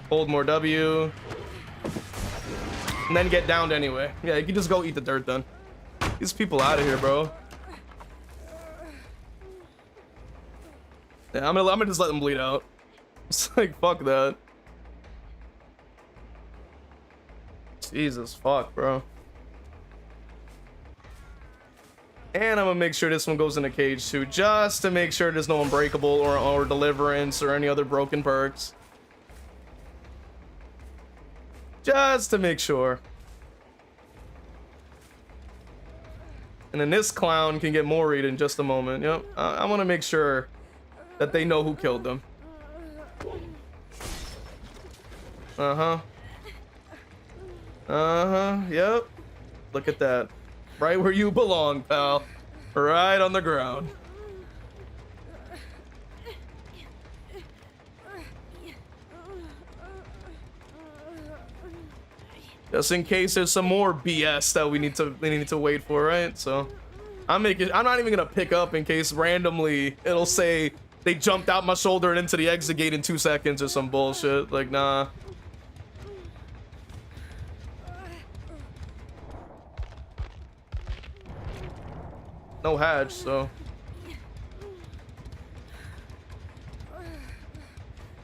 Hold more W. And then get downed anyway. Yeah, you can just go eat the dirt then. Get these people out of here, bro. Yeah, I'm gonna just let them bleed out. It's like, fuck that. Jesus fuck, bro. And I'm gonna make sure this one goes in a cage too, just to make sure there's no unbreakable or deliverance or any other broken perks. Just to make sure. And then this clown can get Mori'd in just a moment. Yep, I want to make sure that they know who killed them. Yep. Look at that. Right where you belong, pal. Right on the ground. just in case there's some more BS that we need to wait for, right? So I'm not even gonna pick up in case randomly it'll say they jumped out my shoulder and into the exit gate in 2 seconds or some bullshit. Like, nah. No hatch, so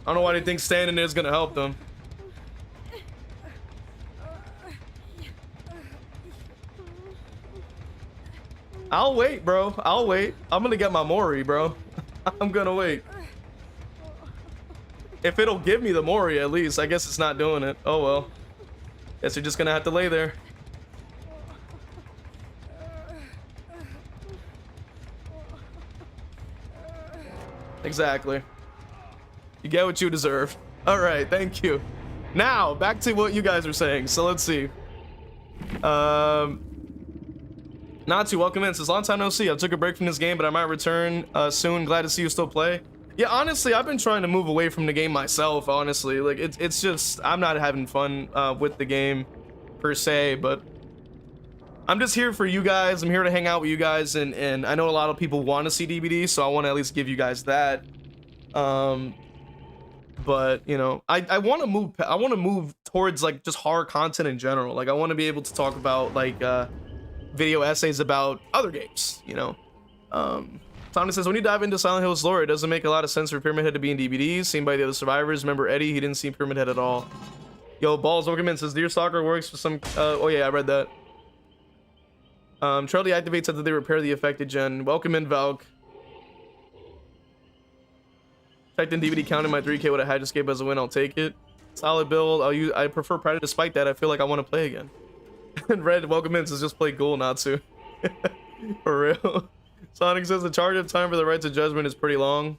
I don't know why they think standing there is gonna help them. I'll wait, bro. I'll wait. I'm gonna get my Mori, bro. I'm gonna wait. If it'll give me the Mori, at least. I guess it's not doing it. Oh well. Guess you're just gonna have to lay there. Exactly. You get what you deserve. All right, thank you. Now back to what you guys are saying. So let's see. Natsu, welcome in. Says long time no see. I took a break from this game, but I might return soon. Glad to see you still play. Yeah, honestly, I've been trying to move away from the game myself. Honestly, like it's just I'm not having fun with the game per se, but I'm just here for you guys. I'm here to hang out with you guys, and I know a lot of people want to see DBD, so I want to at least give you guys that. But you know, I want to move. I want to move towards like just horror content in general. Like I want to be able to talk about like video essays about other games. You know, Tommy says when you dive into Silent Hill's lore, it doesn't make a lot of sense for Pyramid Head to be in DVDs seen by the other survivors. Remember Eddie? He didn't see Pyramid Head at all. Yo, Balls welcome in. Says Dear Stalker works for some. Oh yeah, I read that. Charlie activates after they repair the affected gen. Welcome in, Valk. Checked in DVD count in my 3K with a hatch escape as a win. I'll take it. Solid build. I prefer Predator. Despite that, I feel like I want to play again. And Red, welcome in. Says just play Ghoul, Natsu. For real. Sonic says the charge of time for the rights of judgment is pretty long.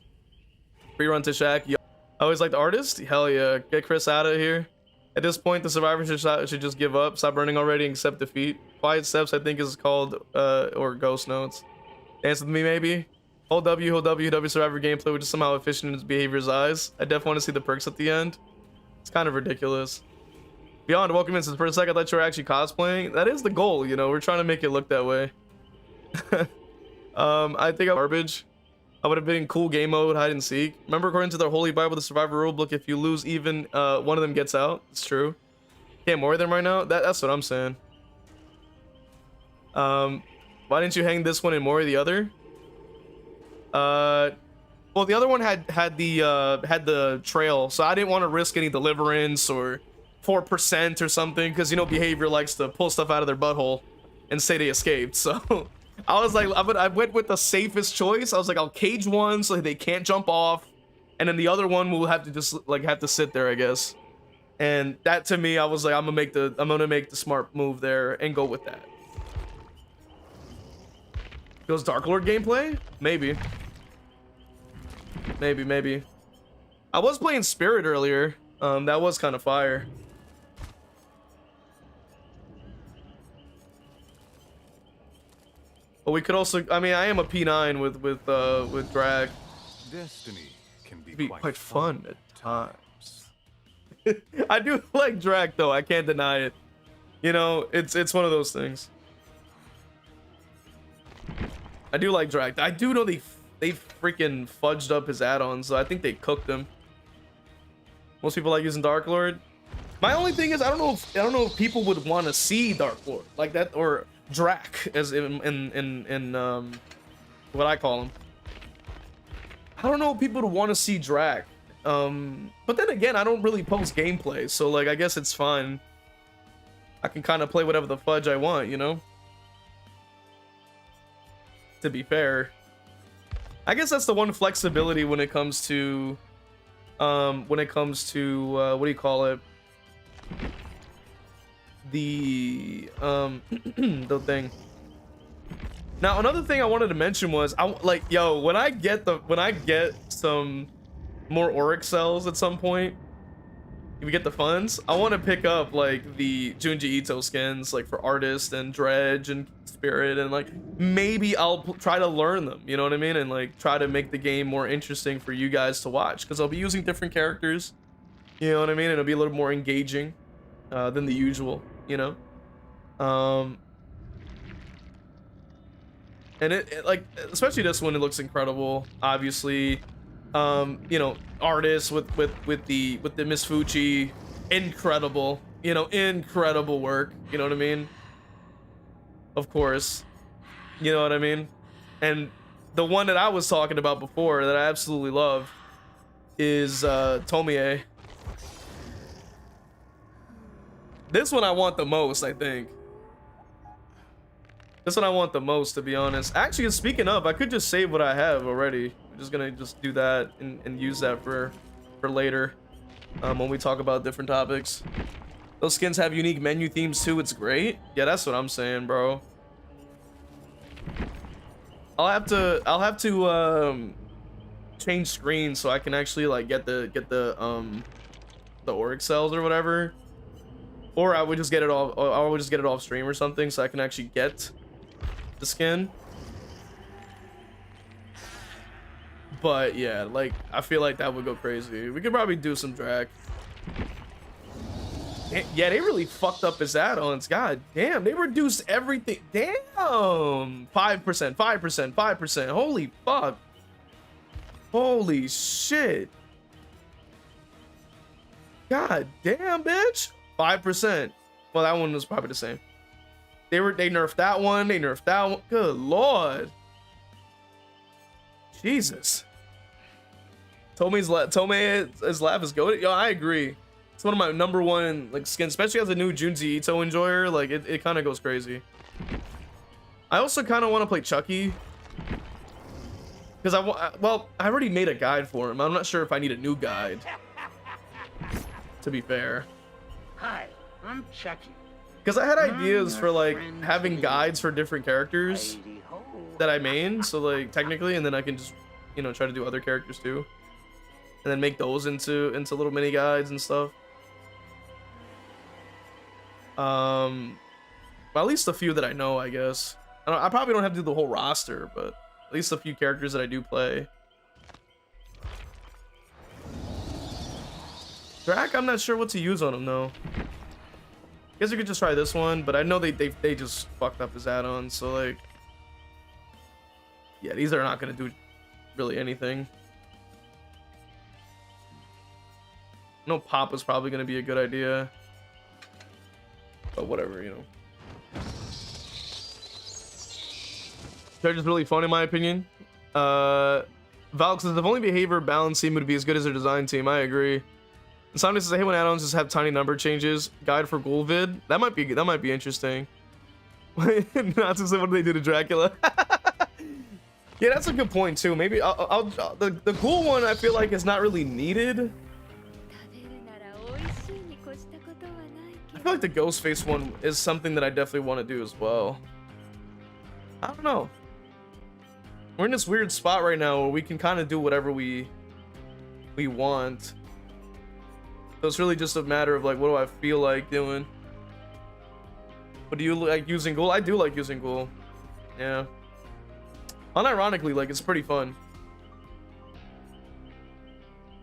Rerun to Shaq. Yo. I always like the artist. Hell yeah. Get Chris out of here. At this point, the survivors should just give up, stop running already, and accept defeat. Quiet Steps, I think, is called, or Ghost Notes. Dance with me, maybe. Hold W Survivor gameplay, which is somehow efficient in its behavior's eyes. I definitely want to see the perks at the end. It's kind of ridiculous. Beyond, welcome in. Since for a second I thought you were actually cosplaying. That is the goal, you know. We're trying to make it look that way. I think I'm garbage. I would have been in cool game mode, hide and seek. Remember, according to the Holy Bible, the Survivor rulebook, if you lose even one of them gets out. It's true. Can't more of them right now. That's what I'm saying. Why didn't you hang this one and more the other? Well, the other one had the trail, so I didn't want to risk any deliverance or 4% or something, because you know behavior likes to pull stuff out of their butthole and say they escaped. So I was like, I went with the safest choice. I was like, I'll cage one so they can't jump off, and then the other one will have to just like have to sit there, I guess. And that to me, I was like, I'm gonna make the smart move there and go with that. Goes Dark Lord gameplay? Maybe. Maybe. I was playing Spirit earlier. That was kind of fire. But we could also, I mean, I am a P9 with drag. Destiny can be quite fun at times. I do like drag though, I can't deny it. You know, it's one of those things. I do like drag. I do know they freaking fudged up his add-ons, so I think they cooked them. Most people like using Dark Lord. My only thing is I don't know if people would want to see Dark Lord like that, or Drac as in what I call him. I don't know if people would want to see Drac. But then again, I don't really post gameplay, so like I guess it's fine. I can kind of play whatever the fudge I want, you know? To be fair. I guess that's the one flexibility when it comes to what do you call it? The the thing. Now another thing I wanted to mention was when I get some more Auric cells at some point, if we get the funds, I want to pick up like the Junji Ito skins, like for Artist and Dredge and Spirit, and like maybe I'll try to learn them, you know what I mean, and like try to make the game more interesting for you guys to watch, because I'll be using different characters, you know what I mean, and it'll be a little more engaging than the usual. you know. And it like, especially this one, it looks incredible. Obviously, you know, artists with the Miss Fucci, incredible. You know, incredible work. You know what I mean? Of course, you know what I mean. And the one that I was talking about before that I absolutely love is Tomie. This one I want the most, I think. This one I want the most, to be honest. Actually, speaking of, I could just save what I have already. I'm just gonna just do that and use that for later, when we talk about different topics. Those skins have unique menu themes too. It's great. Yeah, that's what I'm saying, bro. I'll have to change screens so I can actually like get the auric cells or whatever. Or I would just get it off, or I would just get it off stream or something so I can actually get the skin. But yeah, like I feel like that would go crazy. We could probably do some drag. Yeah, they really fucked up his add-ons. God damn, they reduced everything. Damn, 5%, 5%, 5%. Holy fuck. Holy shit. God damn, bitch. 5%. Well, that one was probably the same. They nerfed that one. They nerfed that one. Good lord. Jesus. Tomei's laugh is goated. Yo, I agree. It's one of my number one like skins, especially as a new Junji Ito enjoyer. Like it kind of goes crazy. I also kind of want to play Chucky because well, I already made a guide for him. I'm not sure if I need a new guide. To be fair. Hi, I'm Chucky. Because I had ideas for like having guides for different characters that I main, so like technically, and then I can just, you know, try to do other characters too, and then make those into little mini guides and stuff. Well, at least a few that I know, I guess. I probably don't have to do the whole roster, but at least a few characters that I do play. Drac, I'm not sure what to use on him though. Guess we could just try this one, but I know they just fucked up his add-ons, so like, yeah, these are not gonna do really anything. No, pop is probably gonna be a good idea, but whatever, you know. Charge is really fun in my opinion. Valk says if only behavior balance team would be as good as their design team. I agree. And Simon says, hey, when add-ons just have tiny number changes. Guide for ghoul vid. That might be interesting. Not to say what do they do to Dracula. Yeah, that's a good point too. Maybe the ghoul one I feel like is not really needed. I feel like the Ghostface one is something that I definitely want to do as well. I don't know. We're in this weird spot right now where we can kind of do whatever we want. So it's really just a matter of like, what do I feel like doing? But do you like using ghoul? I do like using ghoul. Yeah. Unironically, like it's pretty fun.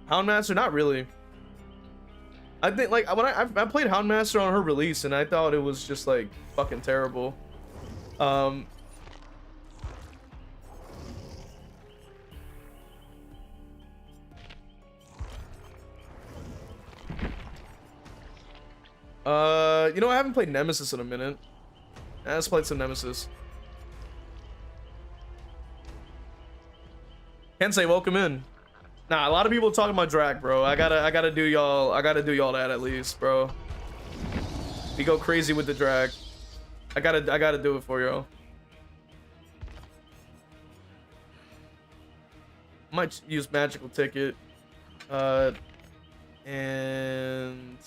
Houndmaster, not really. I think like when I played Houndmaster on her release and I thought it was just like fucking terrible. You know, I haven't played Nemesis in a minute. Let's play some Nemesis. Kensei, welcome in. Nah, a lot of people are talking about Drac, bro. I gotta do y'all that at least, bro. We go crazy with the Drac. I gotta do it for y'all. Might use magical ticket. And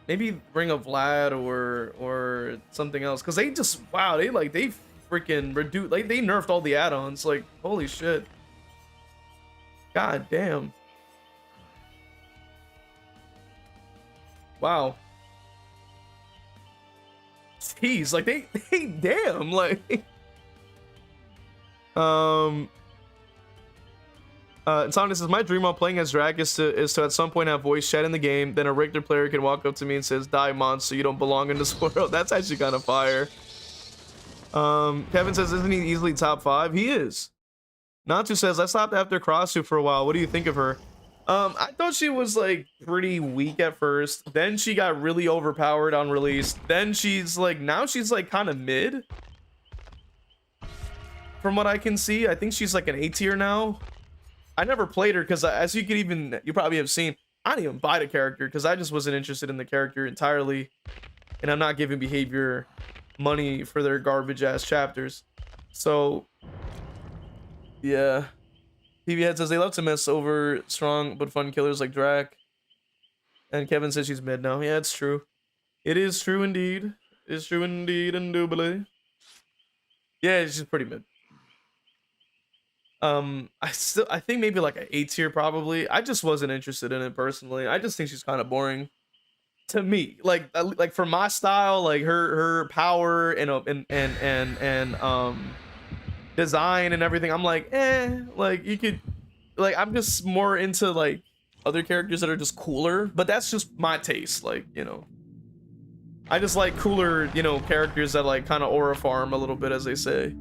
maybe Ring of Vlad or something else, because they just, wow, they freaking reduced, like they nerfed all the add-ons, like holy shit. God damn. Wow. Jeez, like they damn, like Insomnia says, my dream while playing as Drac is to at some point have voice chat in the game. Then a Richter player can walk up to me and says, die monster, you don't belong in this world. That's actually kind of fire. Kevin says, isn't he easily top 5? He is. Natsu says, I stopped after Crossu for a while. What do you think of her? I thought she was like pretty weak at first. Then she got really overpowered on release. Then she's like, now she's like kind of mid. From what I can see, I think she's like an A tier now. I never played her because, as you probably have seen, I didn't even buy the character because I just wasn't interested in the character entirely, and I'm not giving behavior money for their garbage ass chapters. So, yeah. TV Head says they love to mess over strong but fun killers like Drac, and Kevin says she's mid now. Yeah, it's true. It is true indeed. It's true indeed, indubitably. Yeah, she's pretty mid. I think maybe like an A tier probably. I just wasn't interested in it personally. I just think she's kind of boring to me. Like for my style, like her power and design and everything. I'm like, like you could, like I'm just more into like other characters that are just cooler. But that's just my taste. Like, you know, I just like cooler, you know, characters that like kind of aura farm a little bit, as they say.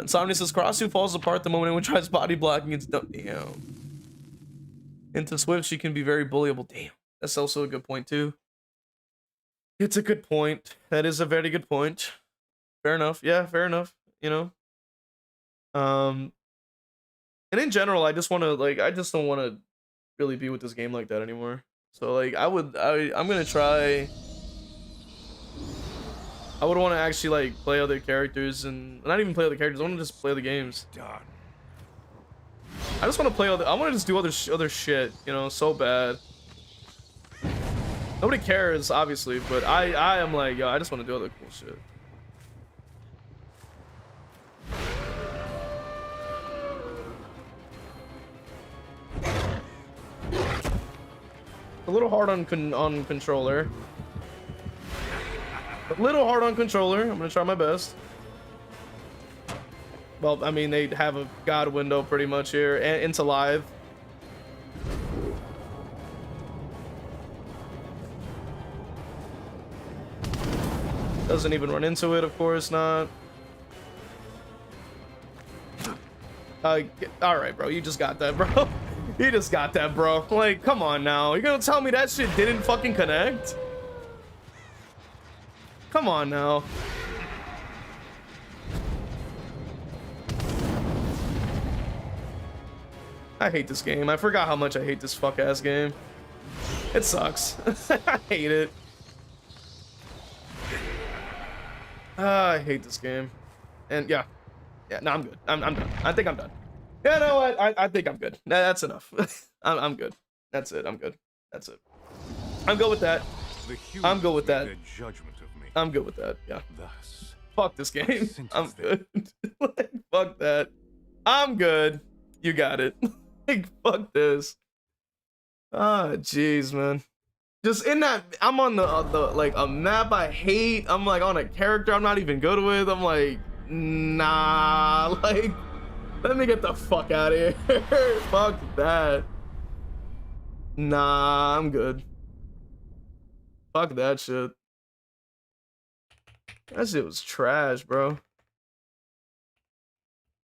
Insomnia says Crossu falls apart the moment anyone tries body blocking. It's done. Damn. Into Swift, she can be very bullyable. Damn. That's also a good point too. It's a good point. That is a very good point. Fair enough. Yeah, fair enough. You know. And in general, I just want to like. I just don't want to really be with this game like that anymore. So like, I'm gonna try. I would want to actually like play other characters and not even play other characters. I want to just play the games. Done. I just want to play other. I want to just do other shit. You know, so bad. Nobody cares, obviously, but I am like, yo, I just want to do other cool shit. A little hard on controller. A little hard on controller. I'm gonna try my best. Well, I mean, they have a god window pretty much here, and into live. Doesn't even run into it, of course not. All right, bro. You just got that, bro. You just got that, bro. Like, come on now. You're gonna tell me that shit didn't fucking connect? Come on now. I hate this game. I forgot how much I hate this fuck ass game. It sucks. I hate it. I hate this game. And yeah, no, I'm good. I'm done. I think I'm done. Yeah, no, I think I'm good. That's enough. I'm good. That's it. I'm good. That's it. I'm good with that. I'm good with that. I'm good with that. Yeah. Thus, fuck this game. I'm good. Like, fuck that. I'm good. You got it. Like, fuck this. Ah, jeez, man. Just in that, I'm on the like a map I hate. I'm like on a character I'm not even good with. I'm like, nah. Like, let me get the fuck out of here. Fuck that. Nah, I'm good. Fuck that shit. That shit was trash, bro.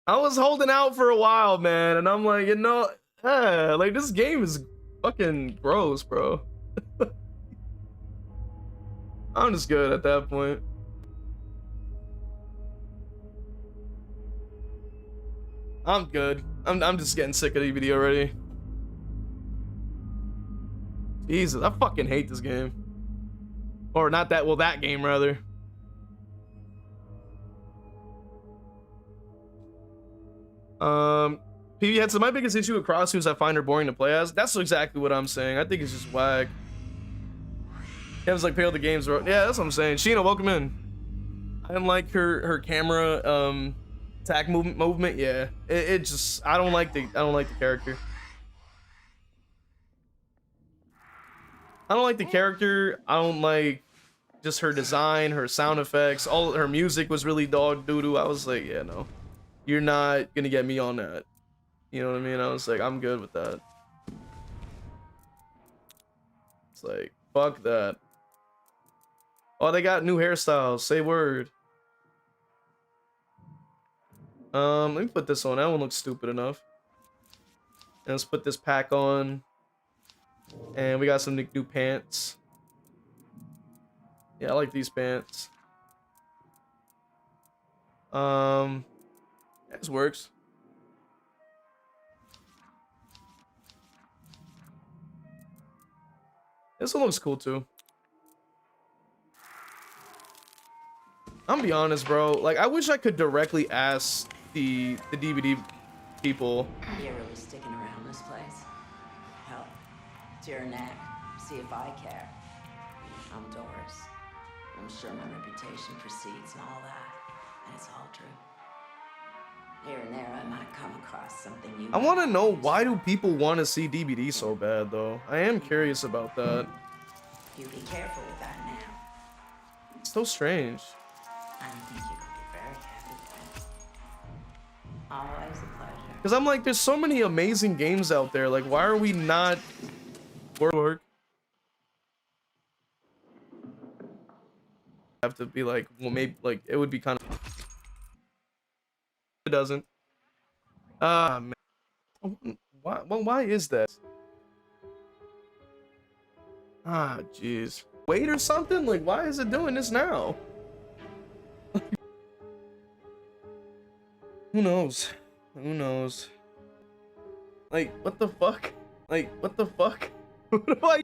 I was holding out for a while, man, and I'm like, you know, like this game is fucking gross, bro. I'm just good at that point. I'm good. I'm just getting sick of EBD already. Jesus, I fucking hate this game. Or not that, well, that game rather. PB had, so my biggest issue with Crossu is I find her boring to play as. That's exactly what I'm saying. I think it's just whack. Kevin's like, pale the games, bro. Yeah, that's what I'm saying. Sheena, welcome in. I didn't like her camera attack movement. Yeah, it just, I don't like the character. I don't like the character. I don't like just her design, her sound effects. All her music was really dog doo doo. I was like, yeah, no, you're not gonna get me on that. You know what I mean? I was like, I'm good with that. It's like, fuck that. Oh, they got new hairstyles. Say word. Let me put this on. That one looks stupid enough. And let's put this pack on. And we got some new pants. Yeah, I like these pants. This works. This one looks cool too. I'm gonna be honest, bro. Like, I wish I could directly ask the DVD people. You're really sticking around this place? Hell, it's your neck. See if I care. I'm Doris. I'm sure my reputation precedes and all that, and it's all true. Here and there, I might come across something you. I want to know, why do people want to see DVD so bad, though? I am curious about that. You be careful with that now. It's so strange. I think you could be very happy with it. Always a pleasure. Because I'm like, there's so many amazing games out there. Like, why are we not work? Have to be like, well, maybe like it would be kind of. It doesn't. Ah, man. Why? Well, why is that? Ah, jeez. Wait or something? Like, why is it doing this now? Who knows? Who knows? Like, what the fuck? Like, what the fuck? What do I